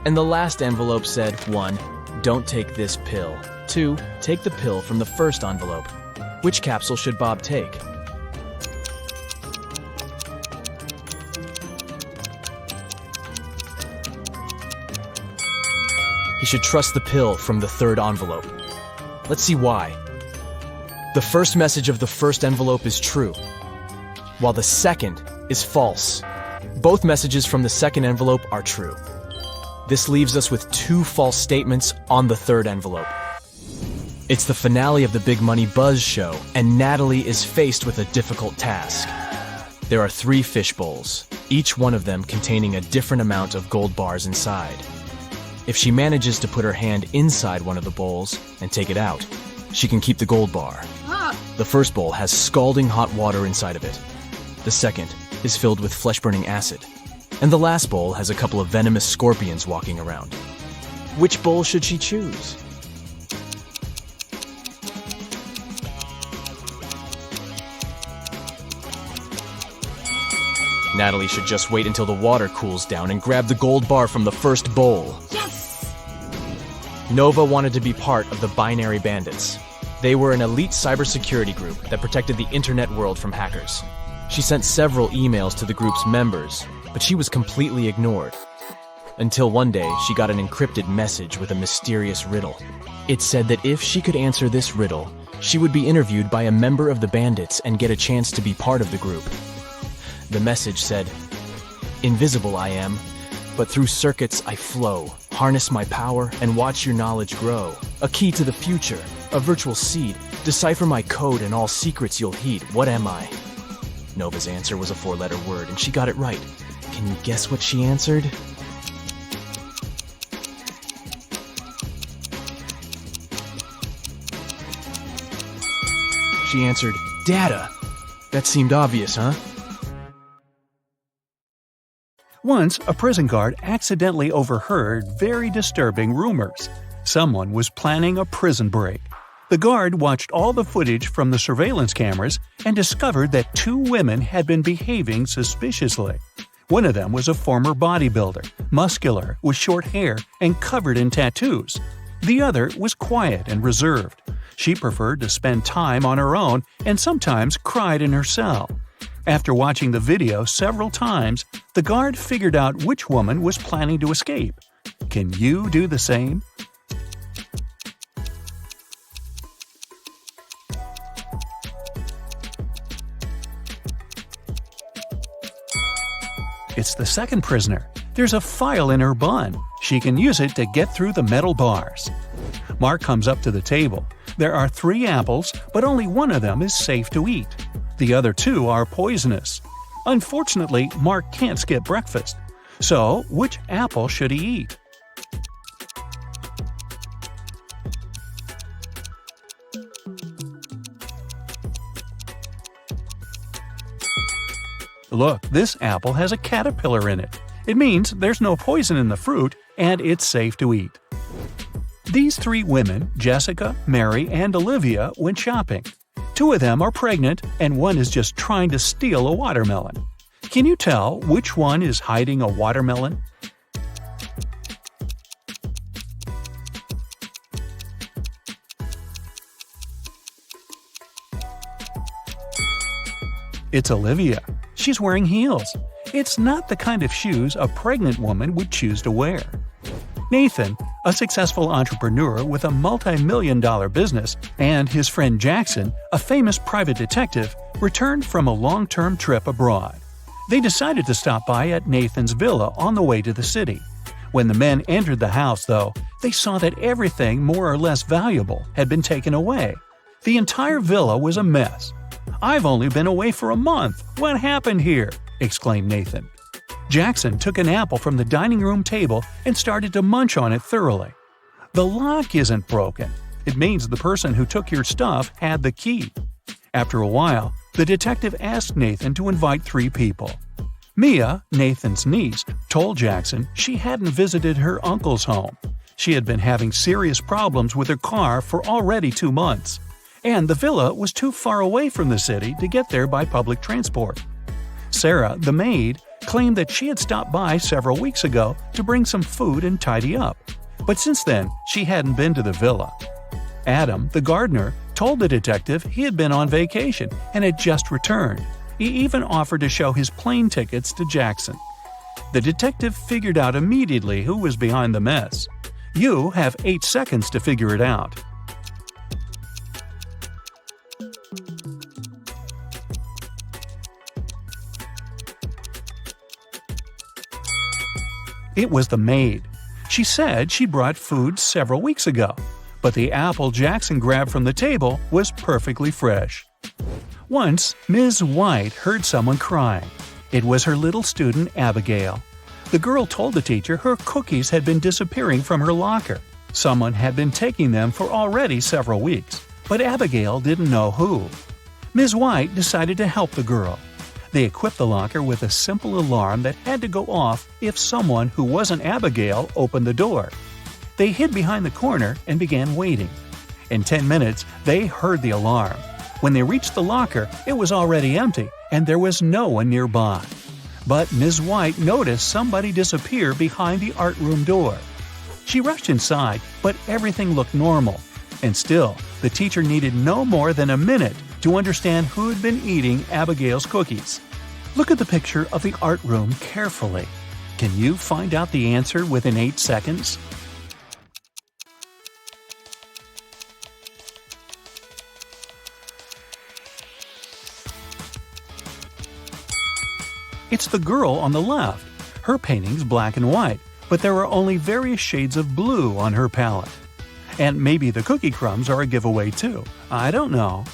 Speaker 6: And the last envelope said, 1. Don't take this pill. 2. Take the pill from the first envelope. Which capsule should Bob take? He should trust the pill from the third envelope. Let's see why. The first message of the first envelope is true, while the second is false. Both messages from the second envelope are true. This leaves us with 2 false statements on the third envelope. It's the finale of the Big Money Buzz show, and Natalie is faced with a difficult task. There are 3 fish bowls, each one of them containing a different amount of gold bars inside. If she manages to put her hand inside one of the bowls and take it out, she can keep the gold bar. The first bowl has scalding hot water inside of it. The second is filled with flesh-burning acid. And the last bowl has a couple of venomous scorpions walking around. Which bowl should she choose? Natalie should just wait until the water cools down and grab the gold bar from the first bowl.
Speaker 3: Yes!
Speaker 6: Nova wanted to be part of the Binary Bandits. They were an elite cybersecurity group that protected the internet world from hackers. She sent several emails to the group's members, but she was completely ignored. Until one day, she got an encrypted message with a mysterious riddle. It said that if she could answer this riddle, she would be interviewed by a member of the bandits and get a chance to be part of the group. The message said, "Invisible I am, but through circuits I flow. Harness my power and watch your knowledge grow. A key to the future, a virtual seed. Decipher my code and all secrets you'll heed. What am I?" Nova's answer was a 4-letter word, and she got it right. Can you guess what she answered? She answered, "Data." That seemed obvious, huh?
Speaker 1: Once, a prison guard accidentally overheard very disturbing rumors. Someone was planning a prison break. The guard watched all the footage from the surveillance cameras and discovered that 2 women had been behaving suspiciously. One of them was a former bodybuilder, muscular, with short hair and covered in tattoos. The other was quiet and reserved. She preferred to spend time on her own and sometimes cried in her cell. After watching the video several times, the guard figured out which woman was planning to escape. Can you do the same? It's the second prisoner. There's a file in her bun. She can use it to get through the metal bars. Mark comes up to the table. There are 3 apples, but only one of them is safe to eat. The other 2 are poisonous. Unfortunately, Mark can't skip breakfast. So, which apple should he eat? Look, this apple has a caterpillar in it. It means there's no poison in the fruit and it's safe to eat. These 3 women, Jessica, Mary, and Olivia, went shopping. 2 of them are pregnant and one is just trying to steal a watermelon. Can you tell which one is hiding a watermelon? It's Olivia. She's wearing heels. It's not the kind of shoes a pregnant woman would choose to wear. Nathan, a successful entrepreneur with a multi-million-dollar business, and his friend Jackson, a famous private detective, returned from a long-term trip abroad. They decided to stop by at Nathan's villa on the way to the city. When the men entered the house, though, they saw that everything more or less valuable had been taken away. The entire villa was a mess. "I've only been away for a month. What happened here?" exclaimed Nathan. Jackson took an apple from the dining room table and started to munch on it thoroughly. "The lock isn't broken. It means the person who took your stuff had the key." After a while, the detective asked Nathan to invite 3 people. Mia, Nathan's niece, told Jackson she hadn't visited her uncle's home. She had been having serious problems with her car for already 2 months. And the villa was too far away from the city to get there by public transport. Sarah, the maid, claimed that she had stopped by several weeks ago to bring some food and tidy up, but since then she hadn't been to the villa. Adam, the gardener, told the detective he had been on vacation and had just returned. He even offered to show his plane tickets to Jackson. The detective figured out immediately who was behind the mess. You have 8 seconds to figure it out. It was the maid. She said she brought food several weeks ago, but the apple Jackson grabbed from the table was perfectly fresh. Once, Ms. White heard someone crying. It was her little student, Abigail. The girl told the teacher her cookies had been disappearing from her locker. Someone had been taking them for already several weeks, but Abigail didn't know who. Ms. White decided to help the girl. They equipped the locker with a simple alarm that had to go off if someone who wasn't Abigail opened the door. They hid behind the corner and began waiting. In 10 minutes, they heard the alarm. When they reached the locker, it was already empty and there was no one nearby. But Ms. White noticed somebody disappear behind the art room door. She rushed inside, but everything looked normal. And still, the teacher needed no more than a minute to understand who had been eating Abigail's cookies. Look at the picture of the art room carefully. Can you find out the answer within 8 seconds? It's the girl on the left. Her painting's black and white, but there are only various shades of blue on her palette. And maybe the cookie crumbs are a giveaway too. I don't know.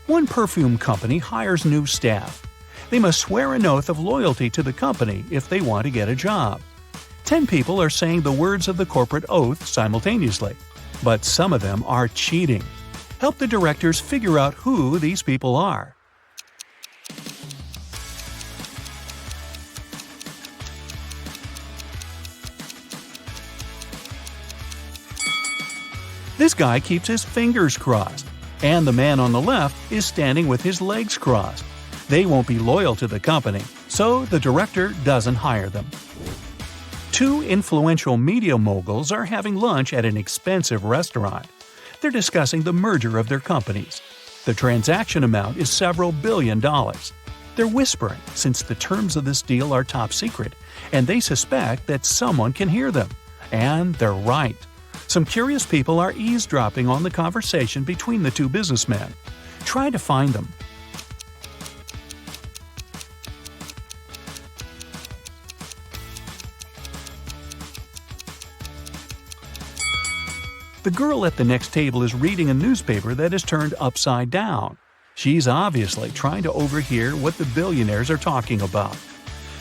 Speaker 1: One perfume company hires new staff. They must swear an oath of loyalty to the company if they want to get a job. 10 people are saying the words of the corporate oath simultaneously, but some of them are cheating. Help the directors figure out who these people are. This guy keeps his fingers crossed, and the man on the left is standing with his legs crossed. They won't be loyal to the company, so the director doesn't hire them. Two influential media moguls are having lunch at an expensive restaurant. They're discussing the merger of their companies. The transaction amount is several $billions. They're whispering since the terms of this deal are top secret, and they suspect that someone can hear them. And they're right. Some curious people are eavesdropping on the conversation between the two businessmen. Try to find them. The girl at the next table is reading a newspaper that is turned upside down. She's obviously trying to overhear what the billionaires are talking about.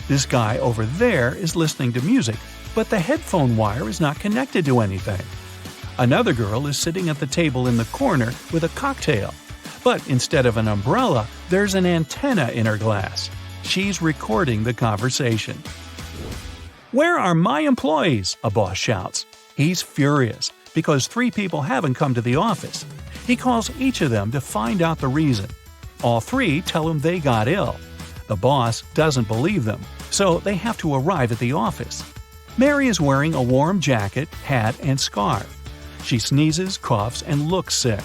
Speaker 1: This guy over there is listening to music, but the headphone wire is not connected to anything. Another girl is sitting at the table in the corner with a cocktail, but instead of an umbrella, there's an antenna in her glass. She's recording the conversation. "Where are my employees?" a boss shouts. He's furious because 3 people haven't come to the office. He calls each of them to find out the reason. All 3 tell him they got ill. The boss doesn't believe them, so they have to arrive at the office. Mary is wearing a warm jacket, hat, and scarf. She sneezes, coughs, and looks sick.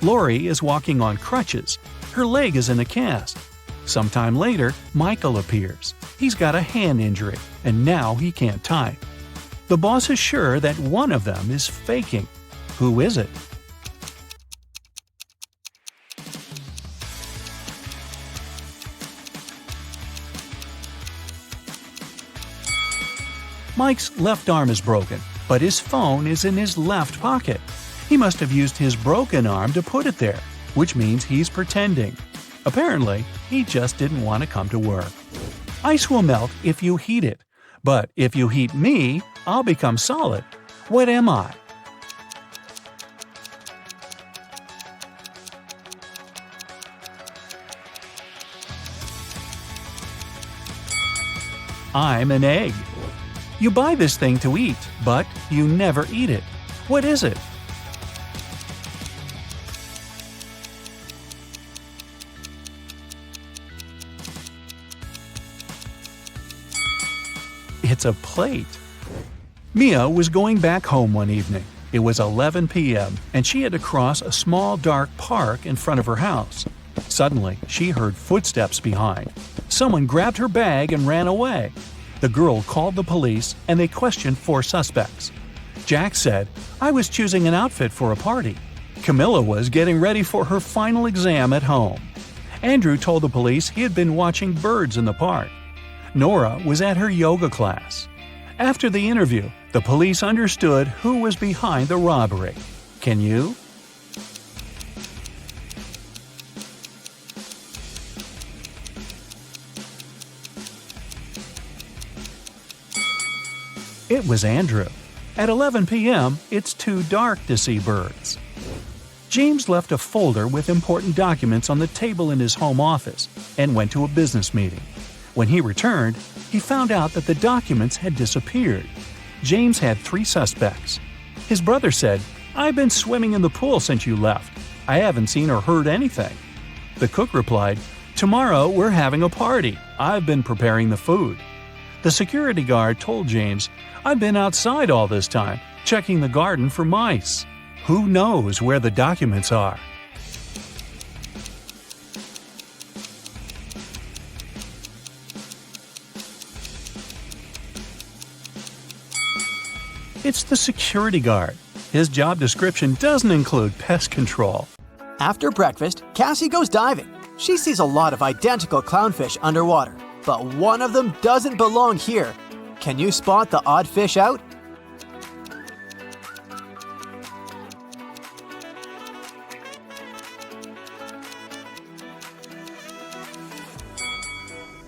Speaker 1: Lori is walking on crutches. Her leg is in a cast. Sometime later, Michael appears. He's got a hand injury, and now he can't type. The boss is sure that one of them is faking. Who is it? Mike's left arm is broken, but his phone is in his left pocket. He must have used his broken arm to put it there, which means he's pretending. Apparently, he just didn't want to come to work. Ice will melt if you heat it, but if you heat me, I'll become solid. What am I? I'm an egg. You buy this thing to eat, but you never eat it. What is it? It's a plate. Mia was going back home one evening. It was 11 p.m., and she had to cross a small dark park in front of her house. Suddenly, she heard footsteps behind. Someone grabbed her bag and ran away. The girl called the police, and they questioned 4 suspects. Jack said, "I was choosing an outfit for a party." Camilla was getting ready for her final exam at home. Andrew told the police he had been watching birds in the park. Nora was at her yoga class. After the interview, the police understood who was behind the robbery. Can you? It was Andrew. At 11 p.m., it's too dark to see birds. James left a folder with important documents on the table in his home office and went to a business meeting. When he returned, he found out that the documents had disappeared. James had 3 suspects. His brother said, "I've been swimming in the pool since you left. I haven't seen or heard anything." The cook replied, "Tomorrow we're having a party. I've been preparing the food." The security guard told James, "I've been outside all this time, checking the garden for mice." Who knows where the documents are? It's the security guard. His job description doesn't include pest control.
Speaker 2: After breakfast, Cassie goes diving. She sees a lot of identical clownfish underwater. but one of them doesn't belong here. Can you spot the odd fish out?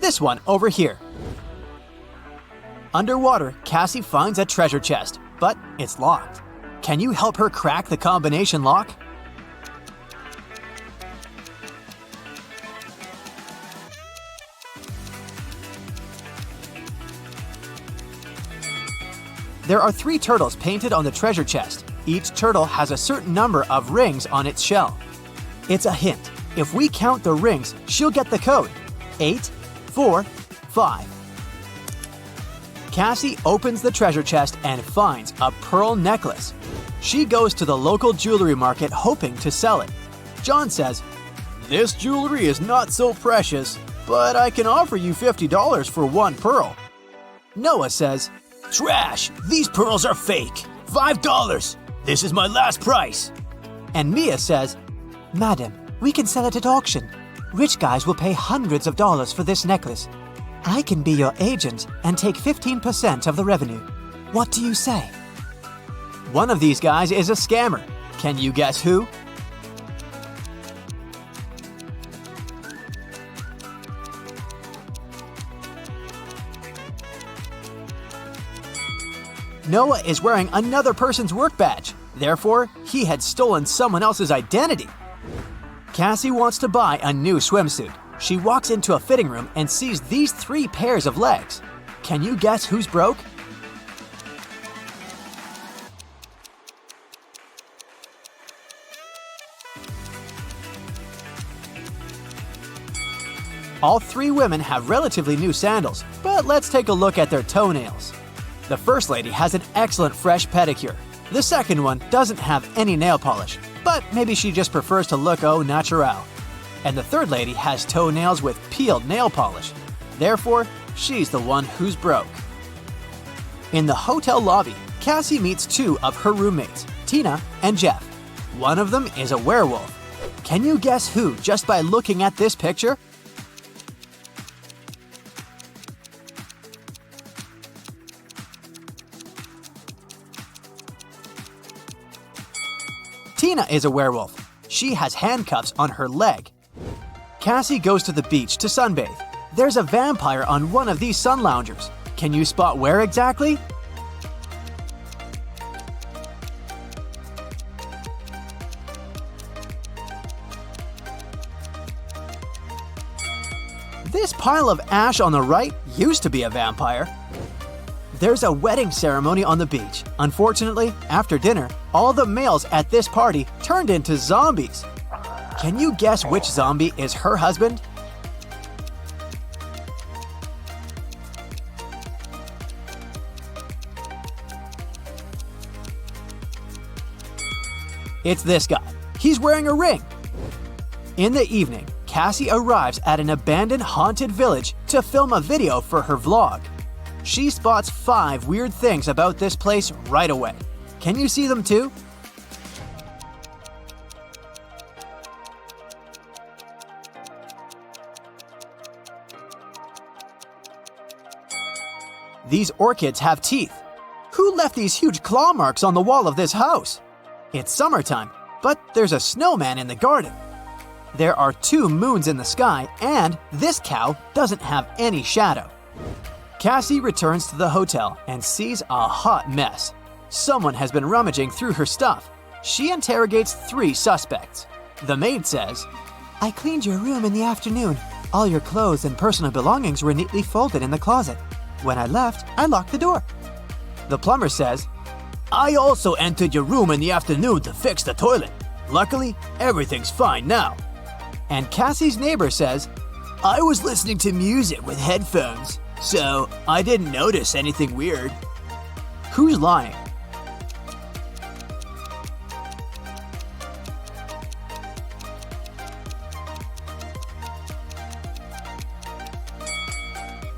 Speaker 2: This one over here. Underwater, Cassie finds a treasure chest, but it's locked. Can you help her crack the combination lock? There are 3 turtles painted on the treasure chest. Each turtle has a certain number of rings on its shell. It's a hint. If we count the rings, she'll get the code. 8, 4, 5. Cassie opens the treasure chest and finds a pearl necklace. She goes to the local jewelry market hoping to sell it. John says, "This jewelry is not so precious, but I can offer you $50 for one pearl." Noah says, "Trash! These pearls are fake! $5! This is my last price!" And Mia says, "Madam, we can sell it at auction. Rich guys will pay hundreds of dollars for this necklace. I can be your agent and take 15% of the revenue. What do you say?" One of these guys is a scammer. Can you guess who? Noah is wearing another person's work badge. Therefore, he had stolen someone else's identity. Cassie wants to buy a new swimsuit. She walks into a fitting room and sees these 3 pairs of legs. Can you guess who's broke? All 3 women have relatively new sandals, but let's take a look at their toenails. The first lady has an excellent fresh pedicure. The second one doesn't have any nail polish, but maybe she just prefers to look au naturel. And the third lady has toenails with peeled nail polish. Therefore, she's the one who's broke. In the hotel lobby, Cassie meets 2 of her roommates, Tina and Jeff. One of them is a werewolf. Can you guess who just by looking at this picture? Tina is a werewolf. She has handcuffs on her leg. Cassie goes to the beach to sunbathe. There's a vampire on one of these sun loungers. Can you spot where exactly? This pile of ash on the right used to be a vampire. There's a wedding ceremony on the beach. Unfortunately, after dinner, all the males at this party turned into zombies. Can you guess which zombie is her husband? It's this guy. He's wearing a ring. In the evening, Cassie arrives at an abandoned haunted village to film a video for her vlog. She spots 5 weird things about this place right away. Can you see them too? These orchids have teeth. Who left these huge claw marks on the wall of this house? It's summertime, but there's a snowman in the garden. There are 2 moons in the sky, and this cow doesn't have any shadow. Cassie returns to the hotel and sees a hot mess. Someone has been rummaging through her stuff. She interrogates 3 suspects. The maid says, "I cleaned your room in the afternoon. All your clothes and personal belongings were neatly folded in the closet. When I left, I locked the door." The plumber says, "I also entered your room in the afternoon to fix the toilet. Luckily, everything's fine now." And Cassie's neighbor says, "I was listening to music with headphones, so I didn't notice anything weird." Who's lying?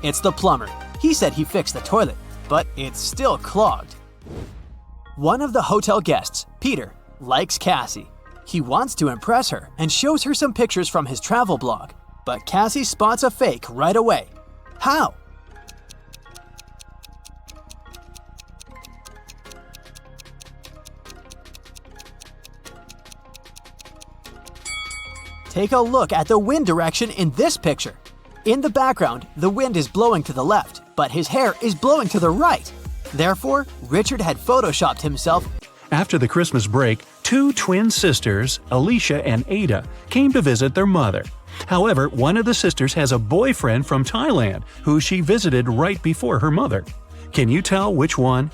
Speaker 2: It's the plumber. He said he fixed the toilet, but it's still clogged. One of the hotel guests, Peter, likes Cassie. He wants to impress her and shows her some pictures from his travel blog, but Cassie spots a fake right away. How? Take a look at the wind direction in this picture. In the background, the wind is blowing to the left, but his hair is blowing to the right. Therefore, Richard had photoshopped himself.
Speaker 1: After the Christmas break, two twin sisters, Alicia and Ada, came to visit their mother. However, one of the sisters has a boyfriend from Thailand who she visited right before her mother. Can you tell which one?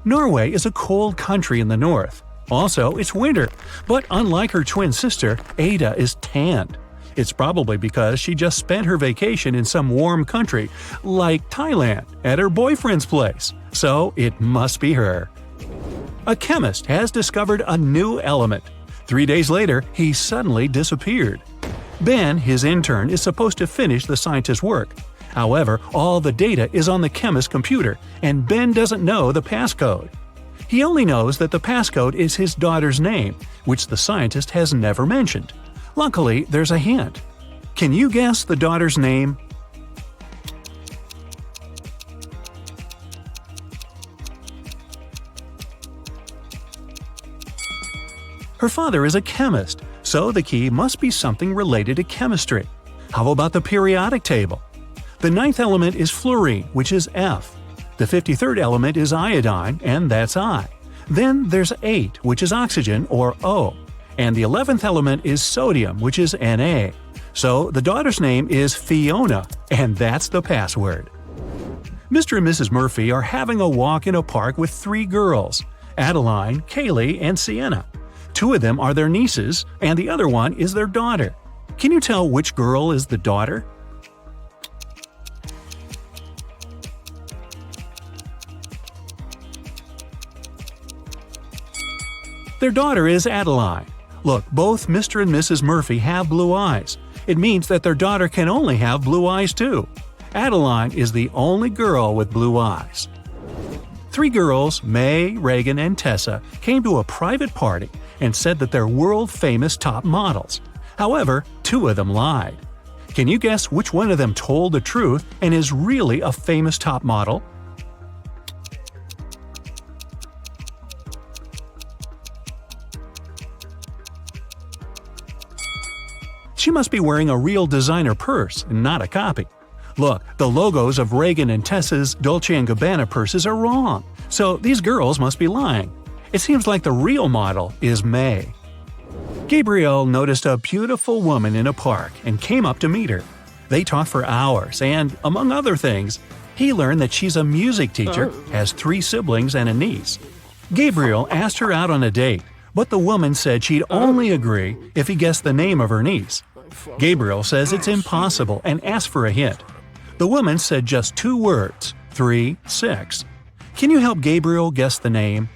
Speaker 1: Norway is a cold country in the north. Also, it's winter, but unlike her twin sister, Ada is tanned. It's probably because she just spent her vacation in some warm country, like Thailand, at her boyfriend's place. So it must be her. A chemist has discovered a new element. 3 days later, he suddenly disappeared. Ben, his intern, is supposed to finish the scientist's work. However, all the data is on the chemist's computer, and Ben doesn't know the passcode. He only knows that the passcode is his daughter's name, which the scientist has never mentioned. Luckily, there's a hint. Can you guess the daughter's name? Her father is a chemist, so the key must be something related to chemistry. How about the periodic table? The 9th element is fluorine, which is F. The 53rd element is iodine, and that's I. Then there's 8, which is oxygen, or O. And the 11th element is sodium, which is Na. So the daughter's name is Fiona, and that's the password. Mr. and Mrs. Murphy are having a walk in a park with 3 girls, Adeline, Kaylee, and Sienna. 2 of them are their nieces, and the other one is their daughter. Can you tell which girl is the daughter? Their daughter is Adeline. Look, both Mr. and Mrs. Murphy have blue eyes. It means that their daughter can only have blue eyes too. Adeline is the only girl with blue eyes. 3 girls, May, Reagan, and Tessa, came to a private party and said that they're world-famous top models. However, 2 of them lied. Can you guess which one of them told the truth and is really a famous top model? She must be wearing a real designer purse and not a copy. Look, the logos of Reagan and Tessa's Dolce & Gabbana purses are wrong, so these girls must be lying. It seems like the real model is May. Gabriel noticed a beautiful woman in a park and came up to meet her. They talked for hours and, among other things, he learned that she's a music teacher, has 3 siblings and a niece. Gabriel asked her out on a date, but the woman said she'd only agree if he guessed the name of her niece. Gabriel says it's impossible and asked for a hint. The woman said just 2 words, 3, 6. Can you help Gabriel guess the name?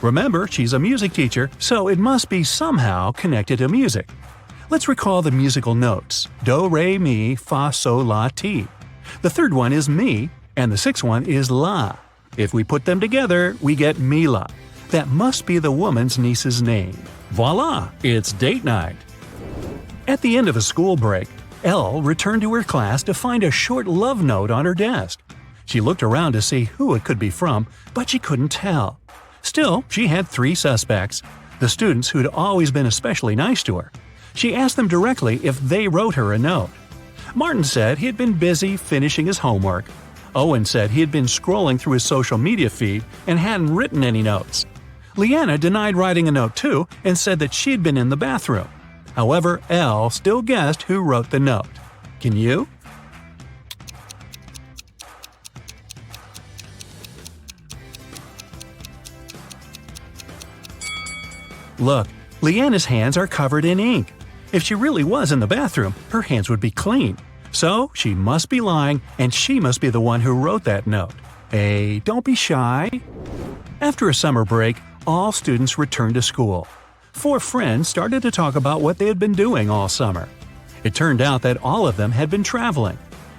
Speaker 1: Remember, she's a music teacher, so it must be somehow connected to music. Let's recall the musical notes: do, re, mi, fa, sol, la, ti. The 3rd one is mi, and the 6th one is la. If we put them together, we get Mila. That must be the woman's niece's name. Voila! It's date night. At the end of a school break, Elle returned to her class to find a short love note on her desk. She looked around to see who it could be from, but she couldn't tell. Still, she had 3 suspects, the students who'd always been especially nice to her. She asked them directly if they wrote her a note. Martin said he had been busy finishing his homework. Owen said he had been scrolling through his social media feed and hadn't written any notes. Leanna denied writing a note too and said that she'd been in the bathroom. However, Elle still guessed who wrote the note. Can you? Look, Leanna's hands are covered in ink. If she really was in the bathroom, her hands would be clean. So she must be lying, and she must be the one who wrote that note. Hey, don't be shy. After a summer break, all students returned to school. 4 friends started to talk about what they had been doing all summer. It turned out that all of them had been traveling.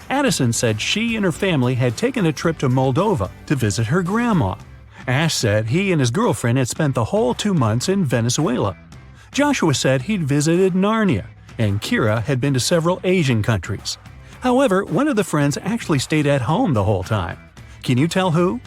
Speaker 1: Addison said she and her family had taken a trip to Moldova to visit her grandma. Ash said he and his girlfriend had spent the whole 2 months in Venezuela. Joshua said he'd visited Narnia, and Kira had been to several Asian countries. However, one of the friends actually stayed at home the whole time. Can you tell who?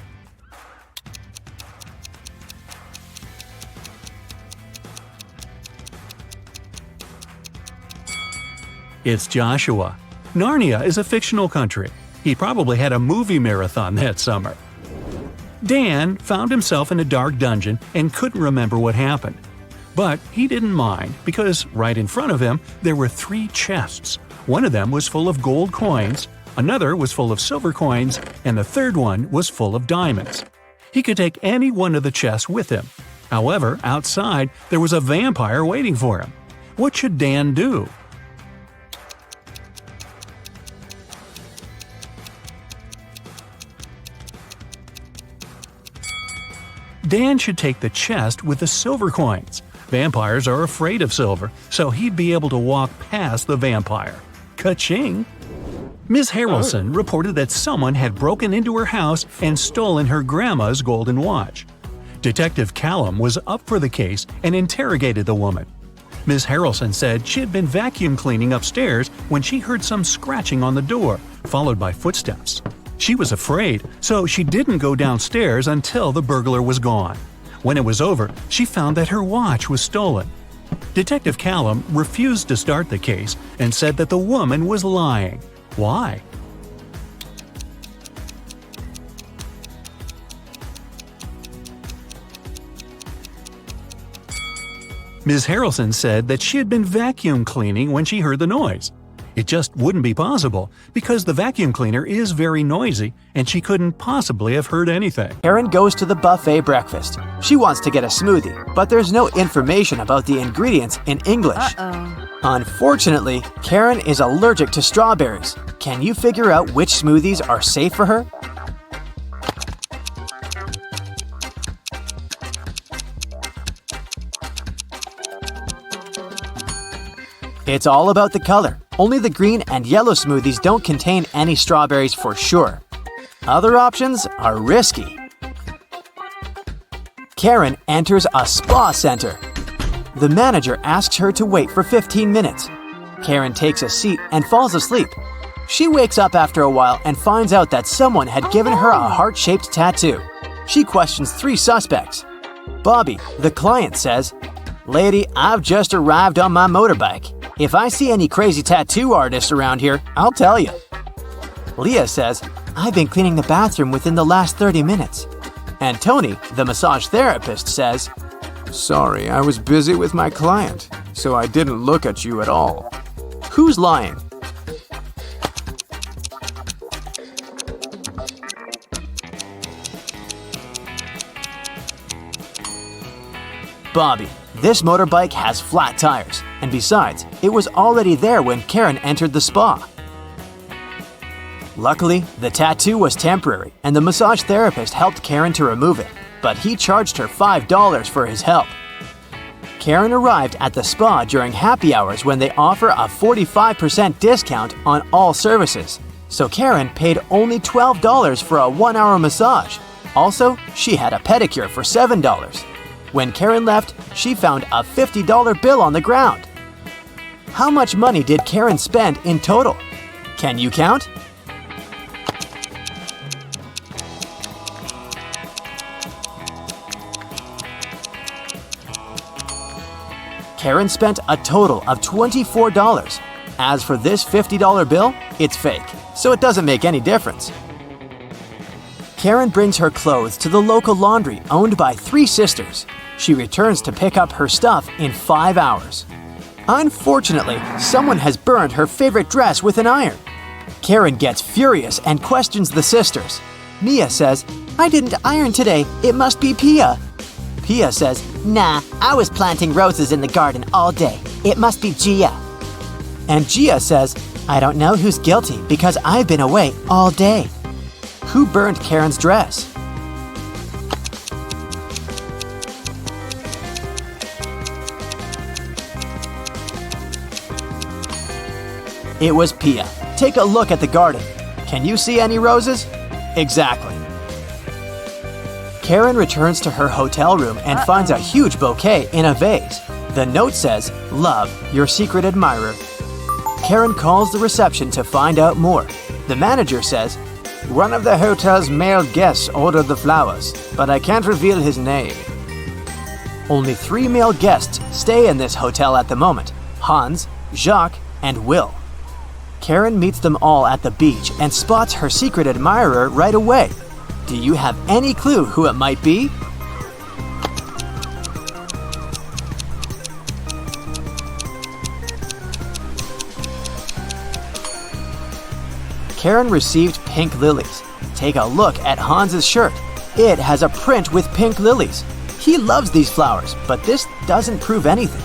Speaker 1: It's Joshua. Narnia is a fictional country. He probably had a movie marathon that summer. Dan found himself in a dark dungeon and couldn't remember what happened. But he didn't mind because right in front of him there were 3 chests. One of them was full of gold coins, another was full of silver coins, and the third one was full of diamonds. He could take any one of the chests with him. However, outside there was a vampire waiting for him. What should Dan do? Dan should take the chest with the silver coins. Vampires are afraid of silver, so he'd be able to walk past the vampire. Ka-ching! Ms. Harrelson reported that someone had broken into her house and stolen her grandma's golden watch. Detective Callum was up for the case and interrogated the woman. Ms. Harrelson said she had been vacuum cleaning upstairs when she heard some scratching on the door, followed by footsteps. She was afraid, so she didn't go downstairs until the burglar was gone. When it was over, she found that her watch was stolen. Detective Callum refused to start the case and said that the woman was lying. Why? Ms. Harrelson said that she had been vacuum cleaning when she heard the noise. It just wouldn't be possible because the vacuum cleaner is very noisy and she couldn't possibly have heard anything.
Speaker 2: Karen goes to the buffet breakfast. She wants to get a smoothie, but there's no information about the ingredients in English. Unfortunately, Karen is allergic to strawberries. Can you figure out which smoothies are safe for her? It's all about the color. Only the green and yellow smoothies don't contain any strawberries for sure. Other options are risky. Karen enters a spa center. The manager asks her to wait for 15 minutes. Karen takes a seat and falls asleep. She wakes up after a while and finds out that someone had given her a heart-shaped tattoo. She questions 3 suspects. Bobby, the client, says, "Lady, I've just arrived on my motorbike. If I see any crazy tattoo artists around here, I'll tell you." Leah says, "I've been cleaning the bathroom within the last 30 minutes. And Tony, the massage therapist, says,
Speaker 5: Sorry, I was busy with my client, so I didn't look at you at all.
Speaker 2: Who's lying? Bobby. This motorbike has flat tires, and besides, it was already there when Karen entered the spa. Luckily, the tattoo was temporary, and the massage therapist helped Karen to remove it, but he charged her $5 for his help. Karen arrived at the spa during happy hours when they offer a 45% discount on all services, so Karen paid only $12 for a 1-hour massage. Also, she had a pedicure for $7. When Karen left, she found a $50 bill on the ground. How much money did Karen spend in total? Can you count? Karen spent a total of $24. As for this $50 bill, it's fake, so it doesn't make any difference. Karen brings her clothes to the local laundry owned by 3 sisters. She returns to pick up her stuff in 5 hours. Unfortunately, someone has burned her favorite dress with an iron. Karen gets furious and questions the sisters. Mia says, "I didn't iron today. It must be Pia." Pia says,
Speaker 4: Nah, I was planting roses in the garden all day. It must be Gia.
Speaker 2: and Gia says, "I don't know who's guilty because I've been away all day." Who burned Karen's dress? It was Pia. Take a look at the garden. Can you see any roses? Exactly. Karen returns to her hotel room and finds a huge bouquet in a vase. The note says, "Love, your secret admirer." Karen calls the reception to find out more. The manager says, "One of the hotel's male guests ordered the flowers, but I can't reveal his name." Only 3 male guests stay in this hotel at the moment: Hans, Jacques, and Will. Karen meets them all at the beach and spots her secret admirer right away. Do you have any clue who it might be? Karen received pink lilies. Take a look at Hans's shirt. It has a print with pink lilies. He loves these flowers, but this doesn't prove anything.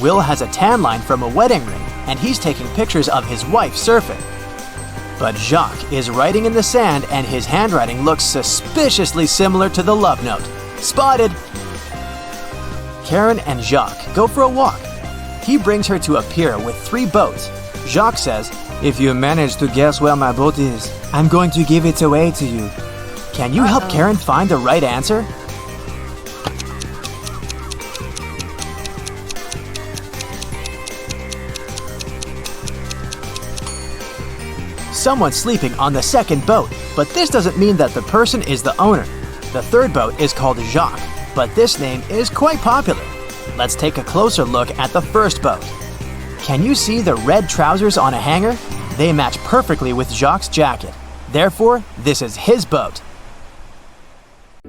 Speaker 2: Will has a tan line from a wedding ring, and he's taking pictures of his wife surfing. But Jacques is writing in the sand, and his handwriting looks suspiciously similar to the love note. Spotted! Karen and Jacques go for a walk. He brings her to a pier with 3 boats. Jacques says, "If you manage to guess where my boat is, I'm going to give it away to you." Can you help Karen find the right answer? Someone's sleeping on the second boat, but this doesn't mean that the person is the owner. The third boat is called Jacques, but this name is quite popular. Let's take a closer look at the first boat. Can you see the red trousers on a hanger? They match perfectly with Jacques' jacket. Therefore, this is his boat.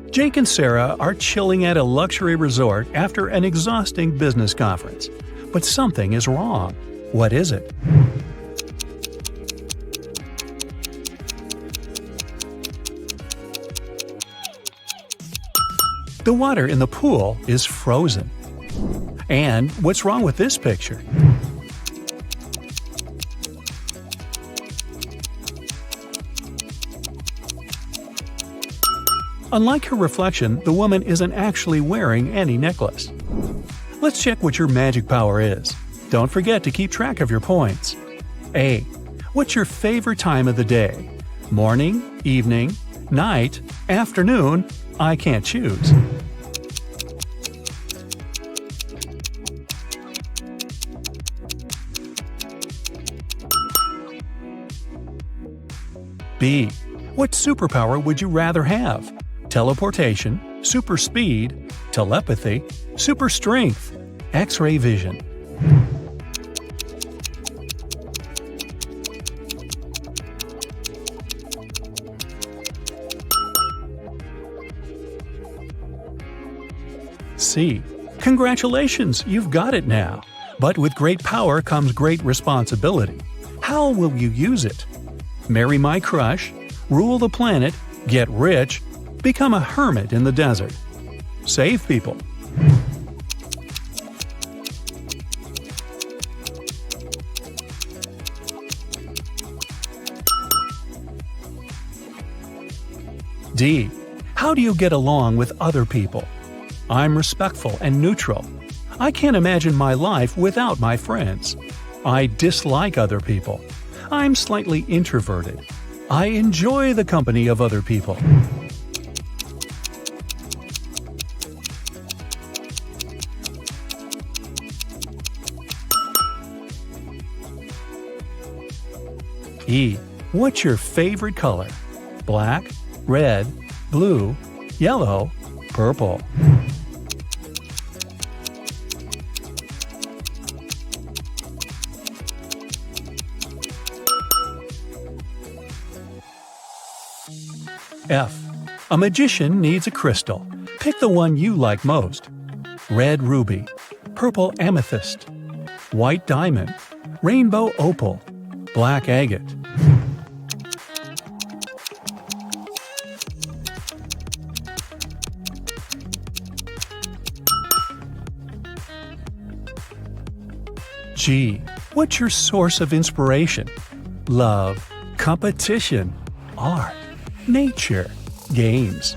Speaker 1: Jake and Sarah are chilling at a luxury resort after an exhausting business conference. But something is wrong. What is it? The water in the pool is frozen. And what's wrong with this picture? Unlike her reflection, the woman isn't actually wearing any necklace. Let's check what your magic power is. Don't forget to keep track of your points. A. What's your favorite time of the day? Morning, evening, night, afternoon? I can't choose. B. What superpower would you rather have? Teleportation, super speed, telepathy, super strength, X-ray vision. C. Congratulations, you've got it now. But with great power comes great responsibility. How will you use it? Marry my crush, rule the planet, get rich, become a hermit in the desert. Save people. D. How do you get along with other people? I'm respectful and neutral. I can't imagine my life without my friends. I dislike other people. I'm slightly introverted. I enjoy the company of other people. E. What's your favorite color? Black, red, blue, yellow, purple. F. A magician needs a crystal. Pick the one you like most. Red ruby, purple amethyst, white diamond, rainbow opal, black agate. G. What's your source of inspiration? Love, competition, art, nature, games.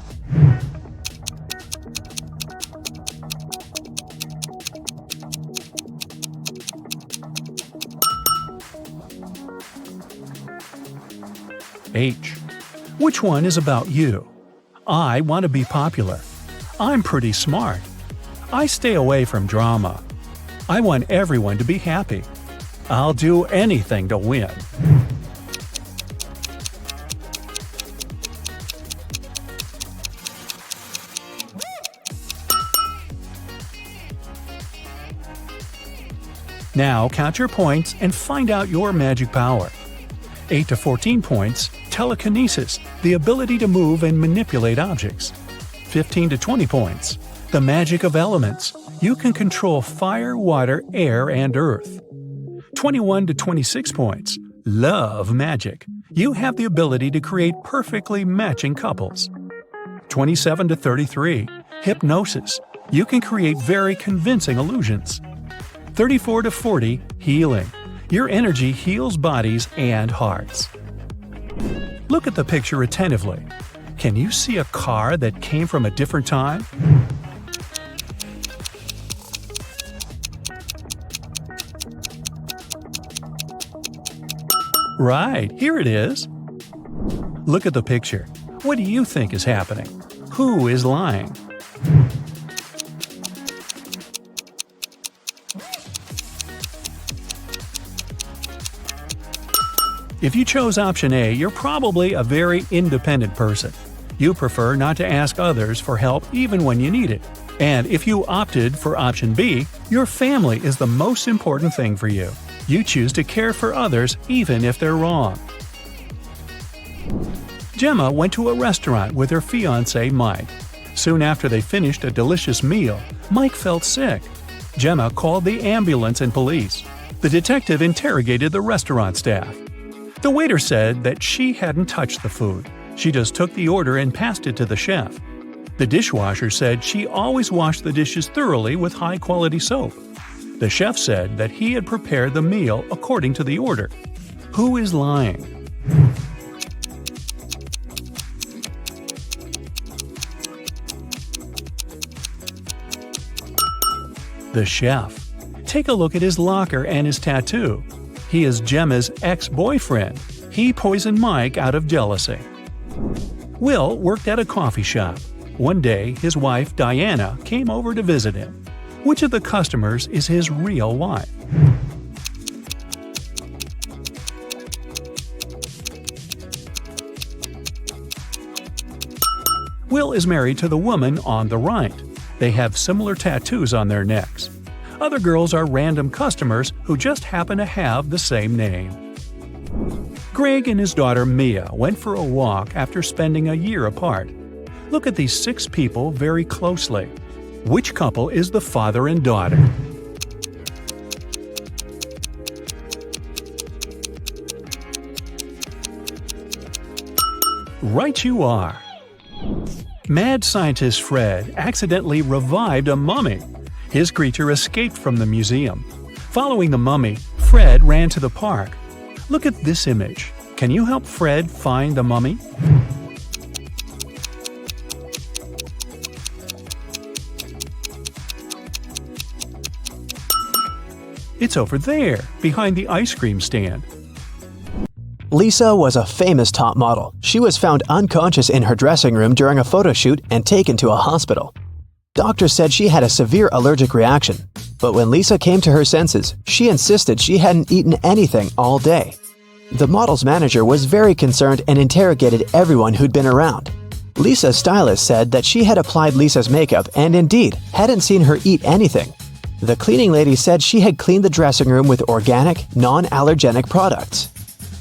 Speaker 1: H. Which one is about you? I want to be popular. I'm pretty smart. I stay away from drama. I want everyone to be happy. I'll do anything to win. Now count your points and find out your magic power. 8 to 14 points, telekinesis, the ability to move and manipulate objects. 15 to 20 points, the magic of elements. You can control fire, water, air, and earth. 21 to 26 points, love magic. You have the ability to create perfectly matching couples. 27 to 33, hypnosis. You can create very convincing illusions. 34 to 40, healing. Your energy heals bodies and hearts. Look at the picture attentively. Can you see a car that came from a different time? Right, here it is. Look at the picture. What do you think is happening? Who is lying? If you chose option A, you're probably a very independent person. You prefer not to ask others for help even when you need it. And if you opted for option B, your family is the most important thing for you. You choose to care for others even if they're wrong. Gemma went to a restaurant with her fiancé Mike. Soon after they finished a delicious meal, Mike felt sick. Gemma called the ambulance and police. The detective interrogated the restaurant staff. The waiter said that she hadn't touched the food. She just took the order and passed it to the chef. The dishwasher said she always washed the dishes thoroughly with high-quality soap. The chef said that he had prepared the meal according to the order. Who is lying? The chef. Take a look at his locker and his tattoo. He is Gemma's ex-boyfriend. He poisoned Mike out of jealousy. Will worked at a coffee shop. One day, his wife, Diana, came over to visit him. Which of the customers is his real wife? Will is married to the woman on the right. They have similar tattoos on their necks. Other girls are random customers who just happen to have the same name. Greg and his daughter Mia went for a walk after spending a year apart. Look at these 6 people very closely. Which couple is the father and daughter? Right you are! Mad scientist Fred accidentally revived a mummy. His creature escaped from the museum. Following the mummy, Fred ran to the park. Look at this image. Can you help Fred find the mummy? It's over there, behind the ice cream stand.
Speaker 2: Lisa was a famous top model. She was found unconscious in her dressing room during a photo shoot and taken to a hospital. Doctors said she had a severe allergic reaction, but when Lisa came to her senses, she insisted she hadn't eaten anything all day. The model's manager was very concerned and interrogated everyone who'd been around. Lisa's stylist said that she had applied Lisa's makeup and indeed hadn't seen her eat anything. The cleaning lady said she had cleaned the dressing room with organic, non-allergenic products.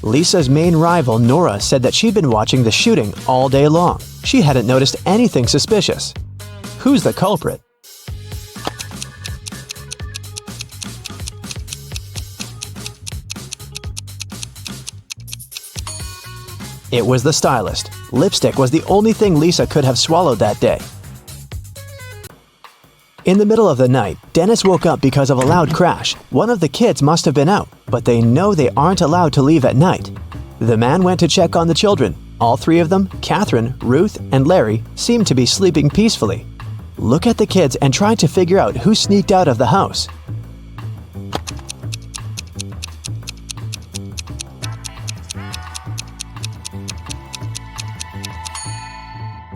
Speaker 2: Lisa's main rival, Nora, said that she'd been watching the shooting all day long. She hadn't noticed anything suspicious. Who's the culprit? It was the stylist. Lipstick was the only thing Lisa could have swallowed that day. In the middle of the night, Dennis woke up because of a loud crash. One of the kids must have been out, but they know they aren't allowed to leave at night. The man went to check on the children. All 3 of them, Catherine, Ruth, and Larry, seemed to be sleeping peacefully. Look at the kids and try to figure out who sneaked out of the house.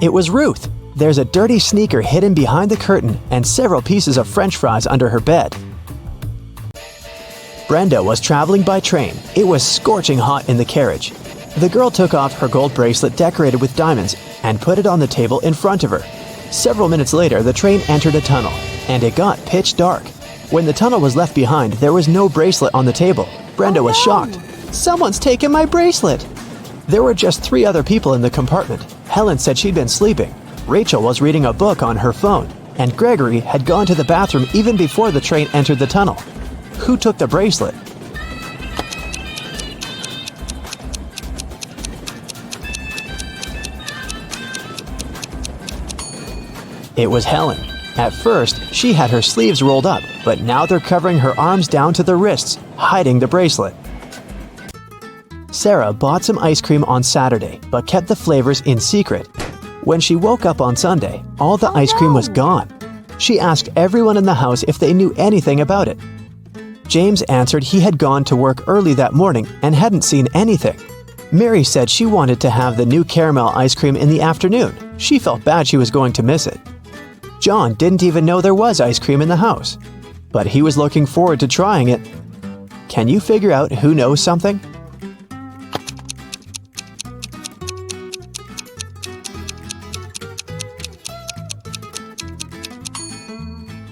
Speaker 2: It was Ruth. There's a dirty sneaker hidden behind the curtain and several pieces of French fries under her bed. Brenda was traveling by train. It was scorching hot in the carriage. The girl took off her gold bracelet decorated with diamonds and put it on the table in front of her. Several minutes later, the train entered a tunnel, and it got pitch dark. When the tunnel was left behind, there was no bracelet on the table. Brenda was shocked. "Someone's taken my bracelet!" There were just 3 other people in the compartment. Helen said she'd been sleeping. Rachel was reading a book on her phone, and Gregory had gone to the bathroom even before the train entered the tunnel. Who took the bracelet? It was Helen. At first, she had her sleeves rolled up, but now they're covering her arms down to the wrists, hiding the bracelet. Sarah bought some ice cream on Saturday, but kept the flavors in secret. When she woke up on Sunday, all the ice cream was gone. She asked everyone in the house if they knew anything about it. James answered he had gone to work early that morning and hadn't seen anything. Mary said she wanted to have the new caramel ice cream in the afternoon. She felt bad she was going to miss it. John didn't even know there was ice cream in the house, but he was looking forward to trying it. Can you figure out who knows something?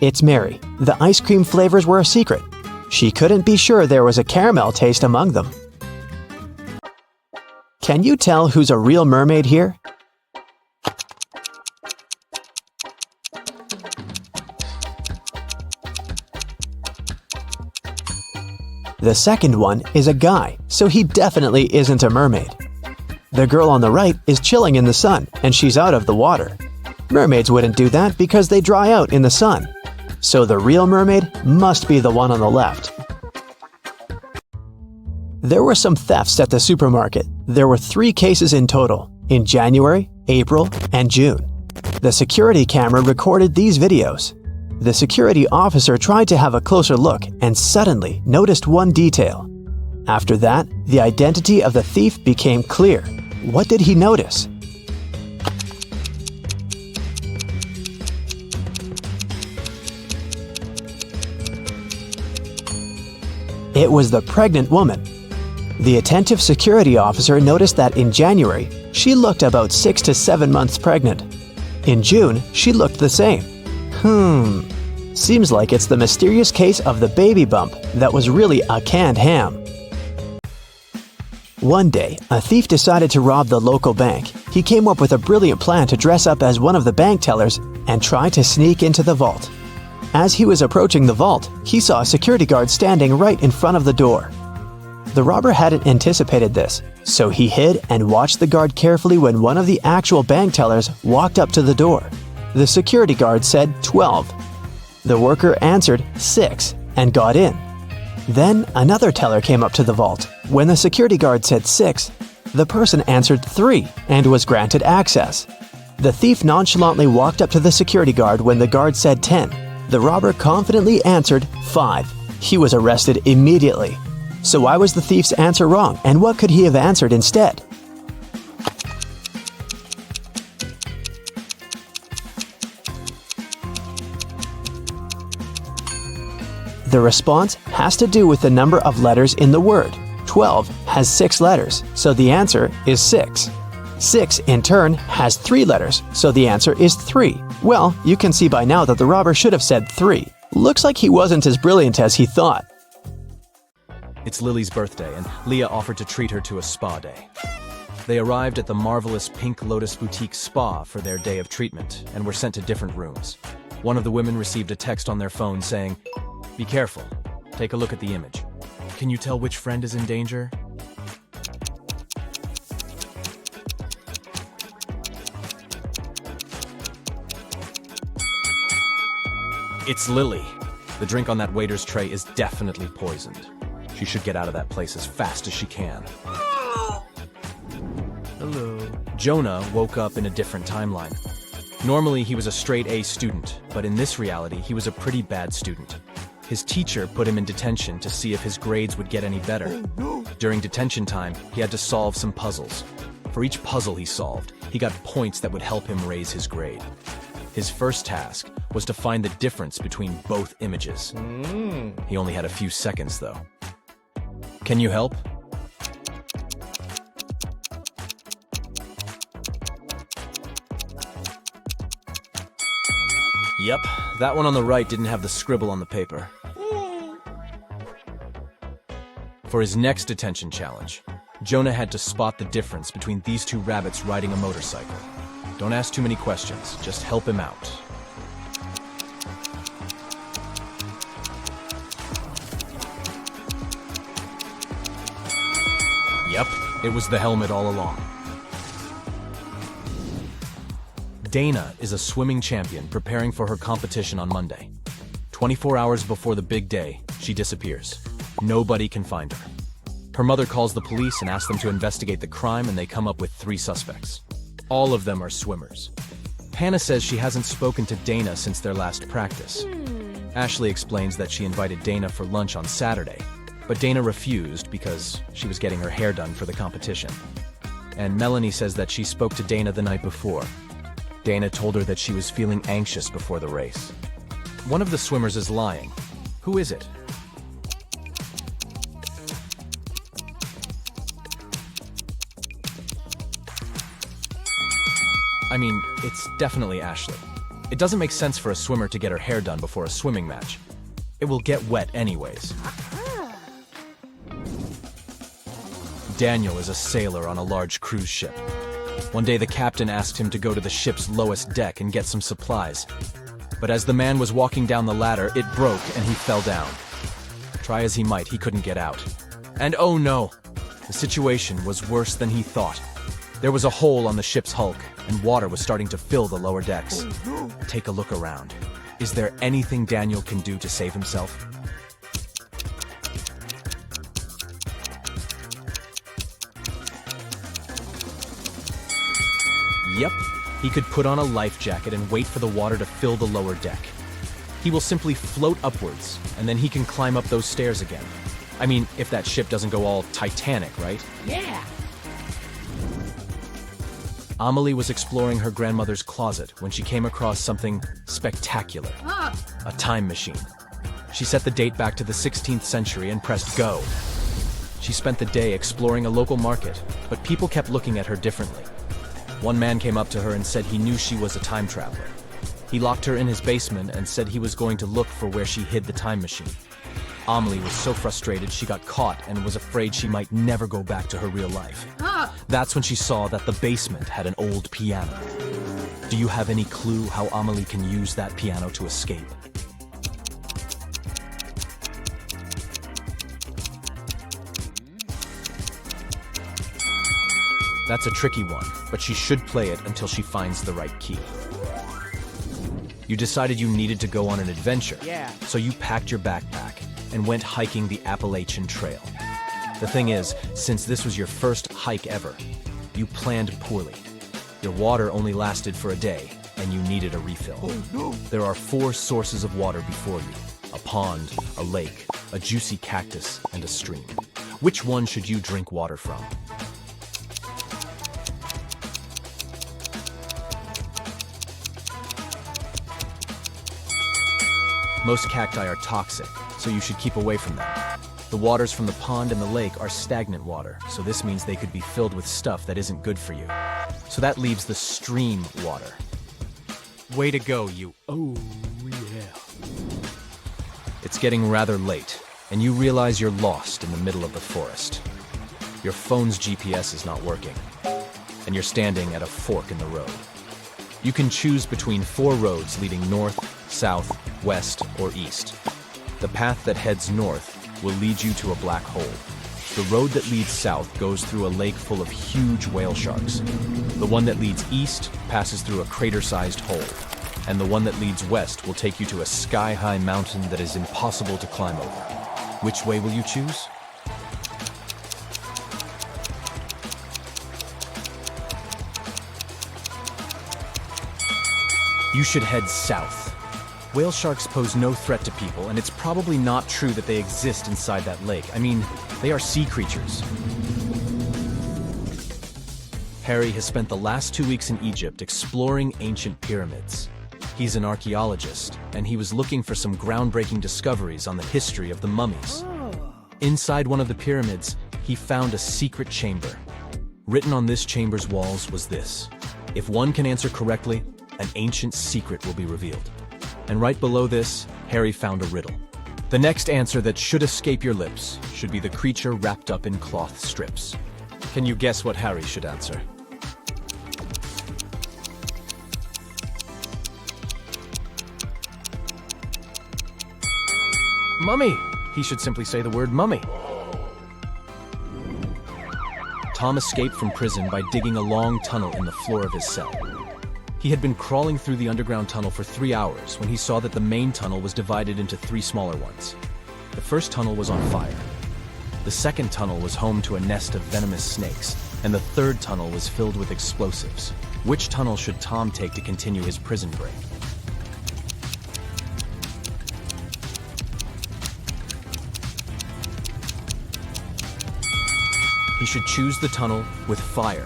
Speaker 2: It's Mary. The ice cream flavors were a secret. She couldn't be sure there was a caramel taste among them. Can you tell who's a real mermaid here? The second one is a guy, so he definitely isn't a mermaid. The girl on the right is chilling in the sun, and she's out of the water. Mermaids wouldn't do that because they dry out in the sun. So the real mermaid must be the one on the left. There were some thefts at the supermarket. There were 3 cases in total, in January, April, and June. The security camera recorded these videos. The security officer tried to have a closer look and suddenly noticed one detail. After that, the identity of the thief became clear. What did he notice? It was the pregnant woman. The attentive security officer noticed that in January, she looked about 6 to 7 months pregnant. In June, she looked the same. Seems like it's the mysterious case of the baby bump that was really a canned ham. One day, a thief decided to rob the local bank. He came up with a brilliant plan to dress up as one of the bank tellers and try to sneak into the vault. As he was approaching the vault, he saw a security guard standing right in front of the door. The robber hadn't anticipated this, so he hid and watched the guard carefully when one of the actual bank tellers walked up to the door. The security guard said 12. The worker answered 6 and got in. Then another teller came up to the vault. When the security guard said 6, the person answered 3 and was granted access. The thief nonchalantly walked up to the security guard when the guard said 10. The robber confidently answered 5. He was arrested immediately. So why was the thief's answer wrong, and what could he have answered instead? The response has to do with the number of letters in the word. 12 has 6 letters, so the answer is 6. 6, in turn, has 3 letters, so the answer is 3. Well, you can see by now that the robber should have said 3. Looks like he wasn't as brilliant as he thought.
Speaker 6: It's Lily's birthday, and Leah offered to treat her to a spa day. They arrived at the marvelous Pink Lotus Boutique Spa for their day of treatment and were sent to different rooms. One of the women received a text on their phone saying, "Be careful. Take a look at the image. Can you tell which friend is in danger?" It's Lily. The drink on that waiter's tray is definitely poisoned. She should get out of that place as fast as she can. Hello. Jonah woke up in a different timeline. Normally, he was a straight A student, but in this reality, he was a pretty bad student. His teacher put him in detention to see if his grades would get any better. During detention time, he had to solve some puzzles. For each puzzle he solved, he got points that would help him raise his grade. His first task was to find the difference between both images. He only had a few seconds, though. Can you help? Yep, that one on the right didn't have the scribble on the paper. For his next attention challenge, Jonah had to spot the difference between these two rabbits riding a motorcycle. Don't ask too many questions, just help him out. Yep, it was the helmet all along. Dana is a swimming champion preparing for her competition on Monday. 24 hours before the big day, she disappears. Nobody can find her. Her mother calls the police and asks them to investigate the crime, and they come up with 3 suspects. All of them are swimmers. Hannah says she hasn't spoken to Dana since their last practice. Ashley explains that she invited Dana for lunch on Saturday, but Dana refused because she was getting her hair done for the competition. And Melanie says that she spoke to Dana the night before. Dana told her that she was feeling anxious before the race. One of the swimmers is lying. Who is it? I mean, it's definitely Ashley. It doesn't make sense for a swimmer to get her hair done before a swimming match. It will get wet anyways. Daniel is a sailor on a large cruise ship. One day the captain asked him to go to the ship's lowest deck and get some supplies. But as the man was walking down the ladder, it broke and he fell down. Try as he might, he couldn't get out. And oh no! The situation was worse than he thought. There was a hole on the ship's hulk, and water was starting to fill the lower decks. Take a look around. Is there anything Daniel can do to save himself? Yep, he could put on a life jacket and wait for the water to fill the lower deck. He will simply float upwards, and then he can climb up those stairs again. I mean, if that ship doesn't go all Titanic, right?
Speaker 3: Yeah.
Speaker 6: Amelie was exploring her grandmother's closet when she came across something spectacular. A time machine. She set the date back to the 16th century and pressed go. She spent the day exploring a local market, but people kept looking at her differently. One man came up to her and said he knew she was a time traveler. He locked her in his basement and said he was going to look for where she hid the time machine. Amelie was so frustrated she got caught and was afraid she might never go back to her real life. That's when she saw that the basement had an old piano. Do you have any clue how Amelie can use that piano to escape? That's a tricky one, but she should play it until she finds the right key. You decided you needed to go on an adventure, so you packed your backpack and went hiking the Appalachian Trail. The thing is, since this was your first hike ever, you planned poorly. Your water only lasted for a day, and you needed a refill. Oh, no. There are 4 sources of water before you: a pond, a lake, a juicy cactus, and a stream. Which one should you drink water from? Most cacti are toxic, so you should keep away from them. The waters from the pond and the lake are stagnant water, so this means they could be filled with stuff that isn't good for you. So that leaves the stream water. Way to go, you. Oh, yeah. It's getting rather late, and you realize you're lost in the middle of the forest. Your phone's GPS is not working, and you're standing at a fork in the road. You can choose between 4 roads leading north, south, west, or east. The path that heads north will lead you to a black hole. The road that leads south goes through a lake full of huge whale sharks. The one that leads east passes through a crater-sized hole. And the one that leads west will take you to a sky-high mountain that is impossible to climb over. Which way will you choose? You should head south. Whale sharks pose no threat to people, and it's probably not true that they exist inside that lake. I mean, they are sea creatures. Harry has spent the last 2 weeks in Egypt exploring ancient pyramids. He's an archaeologist, and he was looking for some groundbreaking discoveries on the history of the mummies. Inside one of the pyramids, he found a secret chamber. Written on this chamber's walls was this: if one can answer correctly, an ancient secret will be revealed. And right below this, Harry found a riddle. The next answer that should escape your lips should be the creature wrapped up in cloth strips. Can you guess what Harry should answer? Mummy! He should simply say the word mummy. Tom escaped from prison by digging a long tunnel in the floor of his cell. He had been crawling through the underground tunnel for 3 hours when he saw that the main tunnel was divided into 3 smaller ones. The first tunnel was on fire. The second tunnel was home to a nest of venomous snakes, and the third tunnel was filled with explosives. Which tunnel should Tom take to continue his prison break? He should choose the tunnel with fire.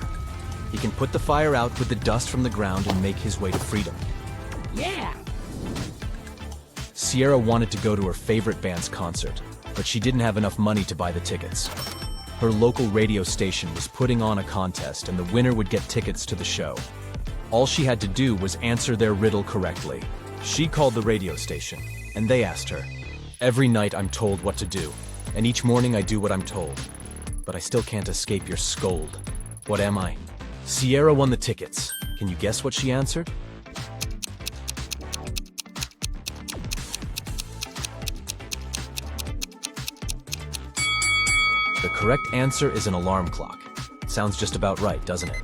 Speaker 6: He can put the fire out with the dust from the ground and make his way to freedom.
Speaker 3: Yeah!
Speaker 6: Sierra wanted to go to her favorite band's concert, but she didn't have enough money to buy the tickets. Her local radio station was putting on a contest, and the winner would get tickets to the show. All she had to do was answer their riddle correctly. She called the radio station, and they asked her, "Every night I'm told what to do, and each morning I do what I'm told. But I still can't escape your scold. What am I?" Sierra won the tickets. Can you guess what she answered? The correct answer is an alarm clock. Sounds just about right, doesn't it?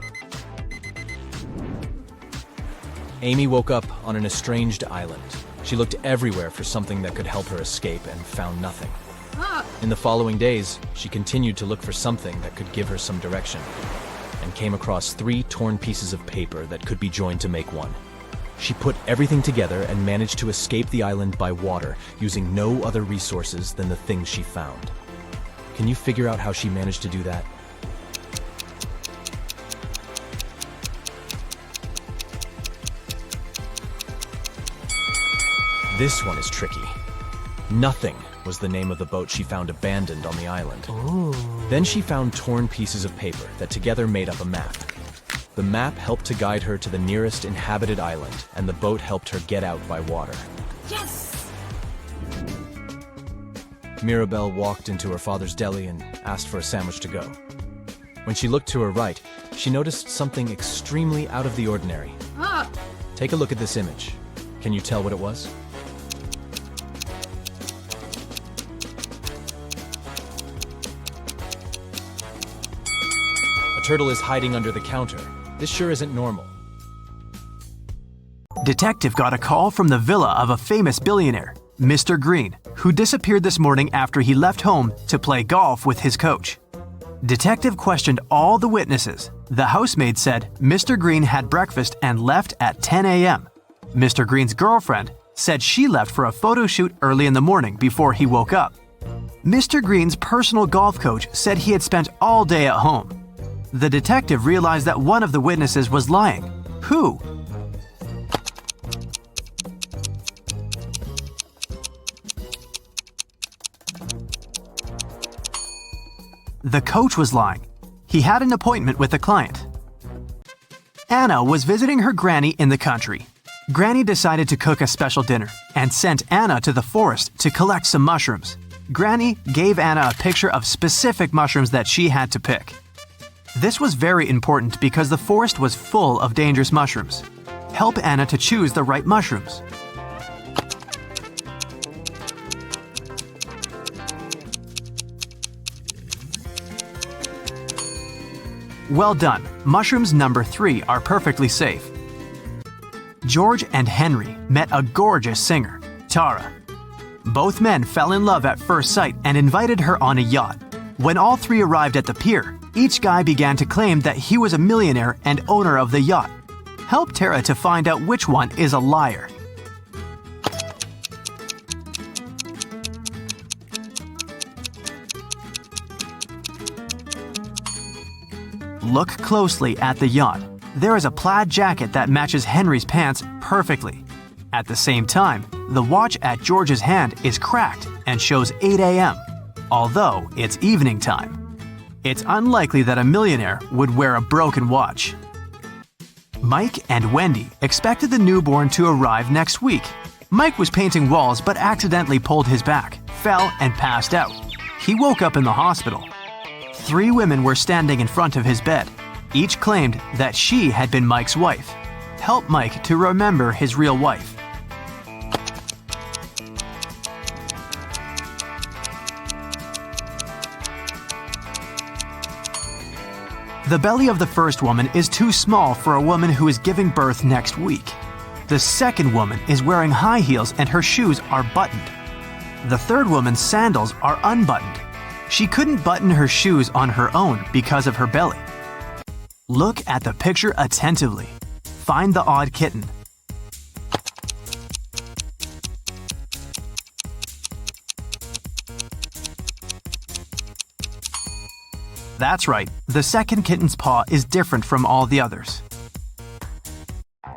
Speaker 6: Amy woke up on an estranged island. She looked everywhere for something that could help her escape and found nothing. In the following days, she continued to look for something that could give her some direction, and came across 3 torn pieces of paper that could be joined to make one. She put everything together and managed to escape the island by water, using no other resources than the things she found. Can you figure out how she managed to do that? This one is tricky. Nothing was the name of the boat she found abandoned on the island. Then she found torn pieces of paper that together made up a map. The map helped to guide her to the nearest inhabited island, and the boat helped her get out by water.
Speaker 3: Yes!
Speaker 6: Mirabelle walked into her father's deli and asked for a sandwich to go. When she looked to her right, she noticed something extremely out of the ordinary. Take a look at this image. Can you tell what it was? Turtle is hiding under the counter. This sure isn't normal.
Speaker 2: Detective got a call from the villa of a famous billionaire, Mr. Green, who disappeared this morning after he left home to play golf with his coach. Detective questioned all the witnesses. The housemaid said Mr. Green had breakfast and left at 10 a.m. Mr. Green's girlfriend said she left for a photo shoot early in the morning before he woke up. Mr. Green's personal golf coach said he had spent all day at home. The detective realized that one of the witnesses was lying. Who? The coach was lying. He had an appointment with a client. Anna was visiting her granny in the country. Granny decided to cook a special dinner and sent Anna to the forest to collect some mushrooms. Granny gave Anna a picture of specific mushrooms that she had to pick. This was very important because the forest was full of dangerous mushrooms. Help Anna to choose the right mushrooms. Well done. Mushrooms number 3 are perfectly safe. George and Henry met a gorgeous singer, Tara. Both men fell in love at first sight and invited her on a yacht. When all 3 arrived at the pier, each guy began to claim that he was a millionaire and owner of the yacht. Help Tara to find out which one is a liar. Look closely at the yacht. There is a plaid jacket that matches Henry's pants perfectly. At the same time, the watch at George's hand is cracked and shows 8 a.m., although it's evening time. It's unlikely that a millionaire would wear a broken watch. Mike and Wendy expected the newborn to arrive next week. Mike was painting walls but accidentally pulled his back, fell, and passed out. He woke up in the hospital. 3 women were standing in front of his bed. Each claimed that she had been Mike's wife. Help Mike to remember his real wife. The belly of the first woman is too small for a woman who is giving birth next week. The second woman is wearing high heels and her shoes are buttoned. The third woman's sandals are unbuttoned. She couldn't button her shoes on her own because of her belly. Look at the picture attentively. Find the odd kitten. That's right, the second kitten's paw is different from all the others.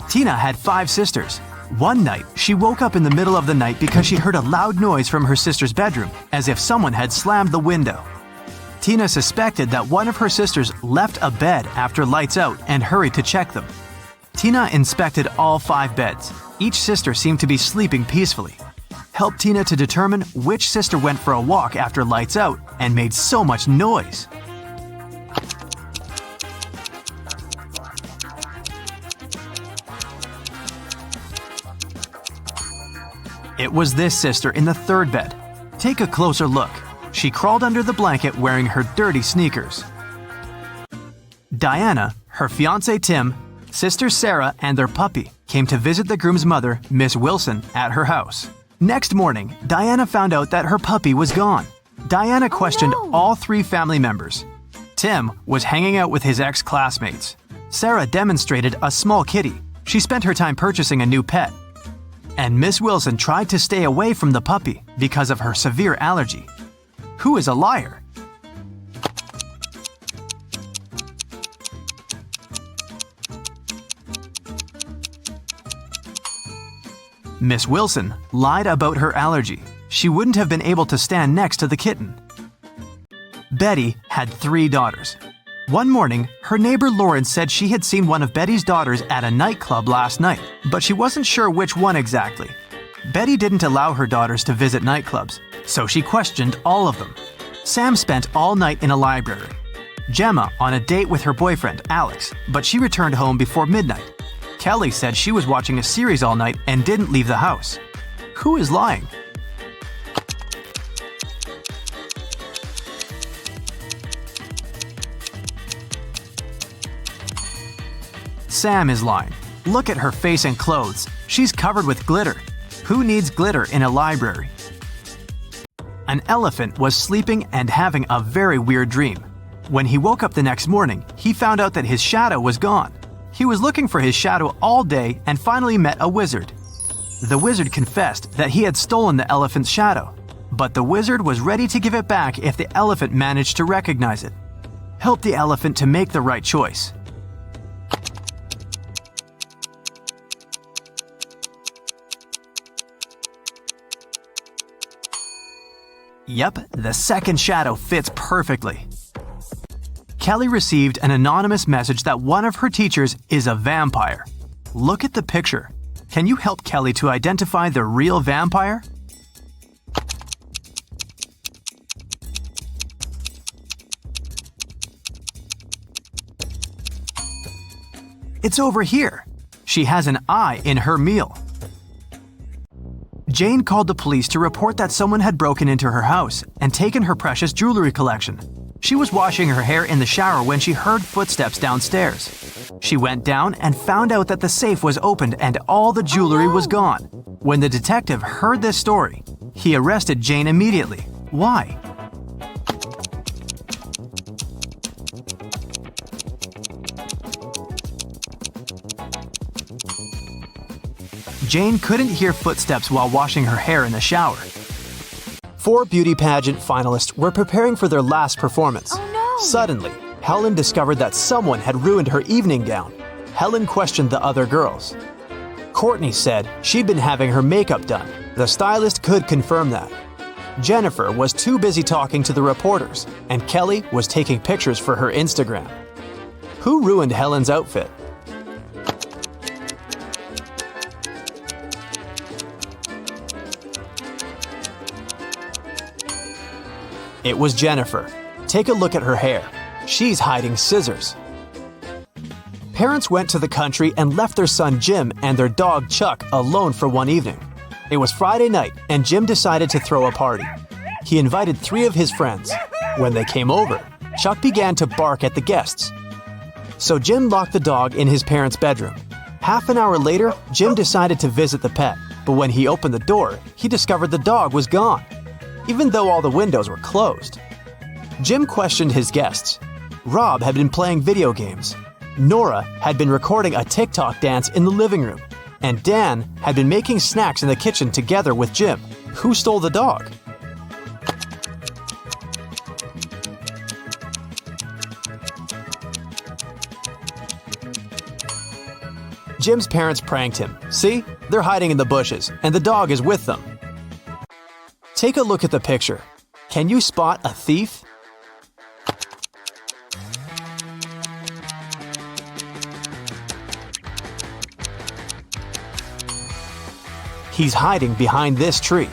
Speaker 2: Tina had 5 sisters. One night, she woke up in the middle of the night because she heard a loud noise from her sister's bedroom, as if someone had slammed the window. Tina suspected that one of her sisters left a bed after lights out and hurried to check them. Tina inspected all 5 beds. Each sister seemed to be sleeping peacefully. Helped Tina to determine which sister went for a walk after lights out and made so much noise. It was this sister in the third bed. Take a closer look. She crawled under the blanket wearing her dirty sneakers. Diana, her fiancé Tim, sister Sarah, and their puppy came to visit the groom's mother, Miss Wilson, at her house. Next morning, Diana found out that her puppy was gone. Diana questioned all 3 family members. Tim was hanging out with his ex-classmates. Sarah demonstrated a small kitty. She spent her time purchasing a new pet. And Miss Wilson tried to stay away from the puppy because of her severe allergy. Who is a liar? Miss Wilson lied about her allergy. She wouldn't have been able to stand next to the kitten. Betty had 3 daughters. One morning, her neighbor Lauren said she had seen one of Betty's daughters at a nightclub last night, but she wasn't sure which one exactly. Betty didn't allow her daughters to visit nightclubs, so she questioned all of them. Sam spent all night in a library. Gemma on a date with her boyfriend, Alex, but she returned home before midnight. Kelly said she was watching a series all night and didn't leave the house. Who is lying? Sam is lying. Look at her face and clothes. She's covered with glitter. Who needs glitter in a library? An elephant was sleeping and having a very weird dream. When he woke up the next morning, he found out that his shadow was gone. He was looking for his shadow all day and finally met a wizard. The wizard confessed that he had stolen the elephant's shadow, but the wizard was ready to give it back if the elephant managed to recognize it. Help the elephant to make the right choice. Yep, the second shadow fits perfectly. Kelly received an anonymous message that one of her teachers is a vampire. Look at the picture. Can you help Kelly to identify the real vampire? It's over here. She has an eye in her meal. Jane called the police to report that someone had broken into her house and taken her precious jewelry collection. She was washing her hair in the shower when she heard footsteps downstairs. She went down and found out that the safe was opened and all the jewelry was gone. When the detective heard this story, he arrested Jane immediately. Why? Jane couldn't hear footsteps while washing her hair in the shower. 4 beauty pageant finalists were preparing for their last performance. Suddenly, Helen discovered that someone had ruined her evening gown. Helen questioned the other girls. Courtney said she'd been having her makeup done. The stylist could confirm that. Jennifer was too busy talking to the reporters, and Kelly was taking pictures for her Instagram. Who ruined Helen's outfit? It was Jennifer. Take a look at her hair. She's hiding scissors. Parents went to the country and left their son Jim and their dog Chuck alone for one evening. It was Friday night, and Jim decided to throw a party. He invited 3 of his friends. When they came over, Chuck began to bark at the guests. So Jim locked the dog in his parents' bedroom. Half an hour later, Jim decided to visit the pet, but when he opened the door, he discovered the dog was gone, even though all the windows were closed. Jim questioned his guests. Rob had been playing video games. Nora had been recording a TikTok dance in the living room. And Dan had been making snacks in the kitchen together with Jim. Who stole the dog? Jim's parents pranked him. See? They're hiding in the bushes, and the dog is with them. Take a look at the picture. Can you spot a thief? He's hiding behind this tree.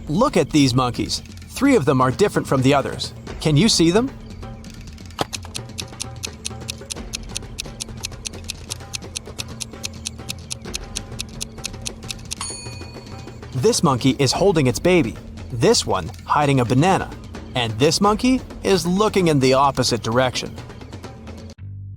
Speaker 2: Look at these monkeys. 3 of them are different from the others. Can you see them? This monkey is holding its baby. This one hiding a banana. And this monkey is looking in the opposite direction.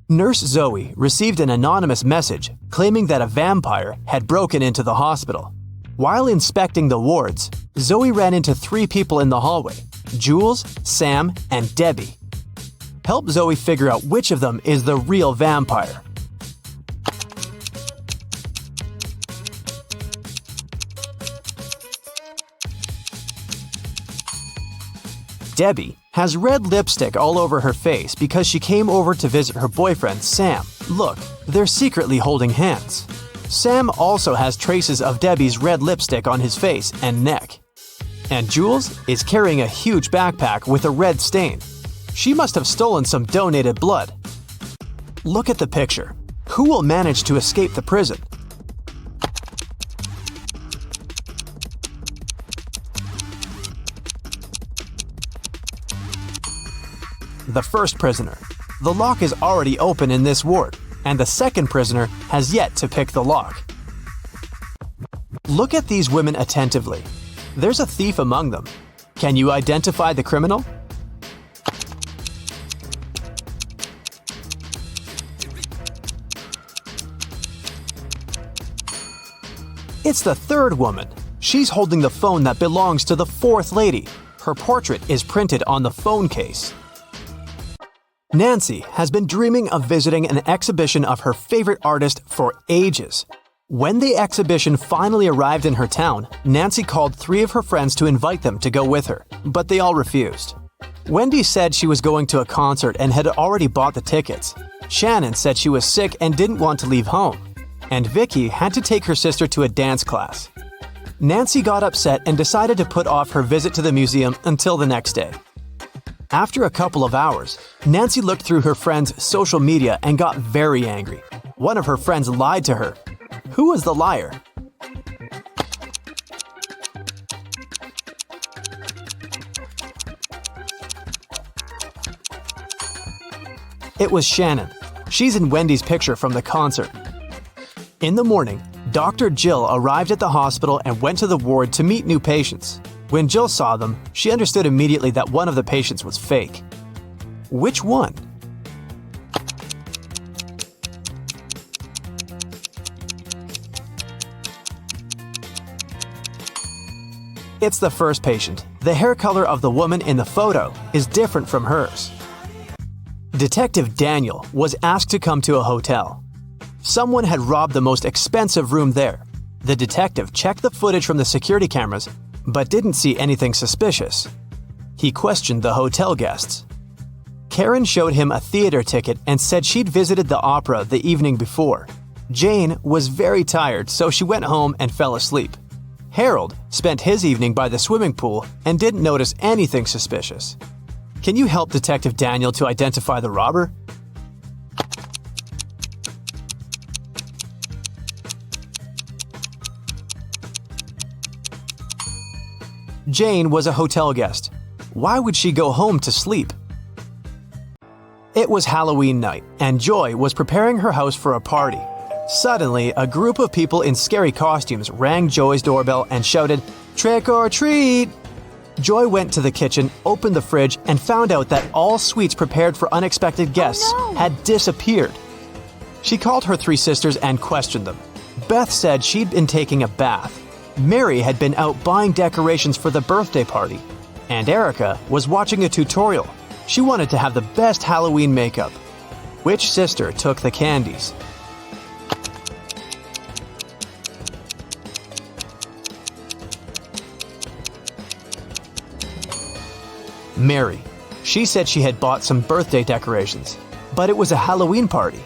Speaker 2: Nurse Zoe received an anonymous message claiming that a vampire had broken into the hospital. While inspecting the wards, Zoe ran into 3 people in the hallway: Jules, Sam, and Debbie. Help Zoe figure out which of them is the real vampire. Debbie has red lipstick all over her face because she came over to visit her boyfriend, Sam. Look, they're secretly holding hands. Sam also has traces of Debbie's red lipstick on his face and neck. And Jules is carrying a huge backpack with a red stain. She must have stolen some donated blood. Look at the picture. Who will manage to escape the prison? The first prisoner. The lock is already open in this ward, and the second prisoner has yet to pick the lock. Look at these women attentively. There's a thief among them. Can you identify the criminal? It's the third woman. She's holding the phone that belongs to the fourth lady. Her portrait is printed on the phone case. Nancy has been dreaming of visiting an exhibition of her favorite artist for ages. When the exhibition finally arrived in her town, Nancy called 3 of her friends to invite them to go with her, but they all refused. Wendy said she was going to a concert and had already bought the tickets. Shannon said she was sick and didn't want to leave home. And Vicky had to take her sister to a dance class. Nancy got upset and decided to put off her visit to the museum until the next day. After a couple of hours, Nancy looked through her friend's social media and got very angry. One of her friends lied to her. Who was the liar? It was Shannon. She's in Wendy's picture from the concert. In the morning, Dr. Jill arrived at the hospital and went to the ward to meet new patients. When Jill saw them, she understood immediately that one of the patients was fake. Which one? It's the first patient. The hair color of the woman in the photo is different from hers. Detective Daniel was asked to come to a hotel. Someone had robbed the most expensive room there. The detective checked the footage from the security cameras, but didn't see anything suspicious. He questioned the hotel guests. Karen showed him a theater ticket and said she'd visited the opera the evening before. Jane was very tired, so she went home and fell asleep. Harold spent his evening by the swimming pool and didn't notice anything suspicious. Can you help Detective Daniel to identify the robber? Jane was a hotel guest. Why would she go home to sleep? It was Halloween night, and Joy was preparing her house for a party. Suddenly, a group of people in scary costumes rang Joy's doorbell and shouted, "Trick or treat!" Joy went to the kitchen, opened the fridge, and found out that all sweets prepared for unexpected guests had disappeared. She called her 3 sisters and questioned them. Beth said she'd been taking a bath. Mary had been out buying decorations for the birthday party. And Erica was watching a tutorial. She wanted to have the best Halloween makeup. Which sister took the candies? Mary. She said she had bought some birthday decorations, but it was a Halloween party.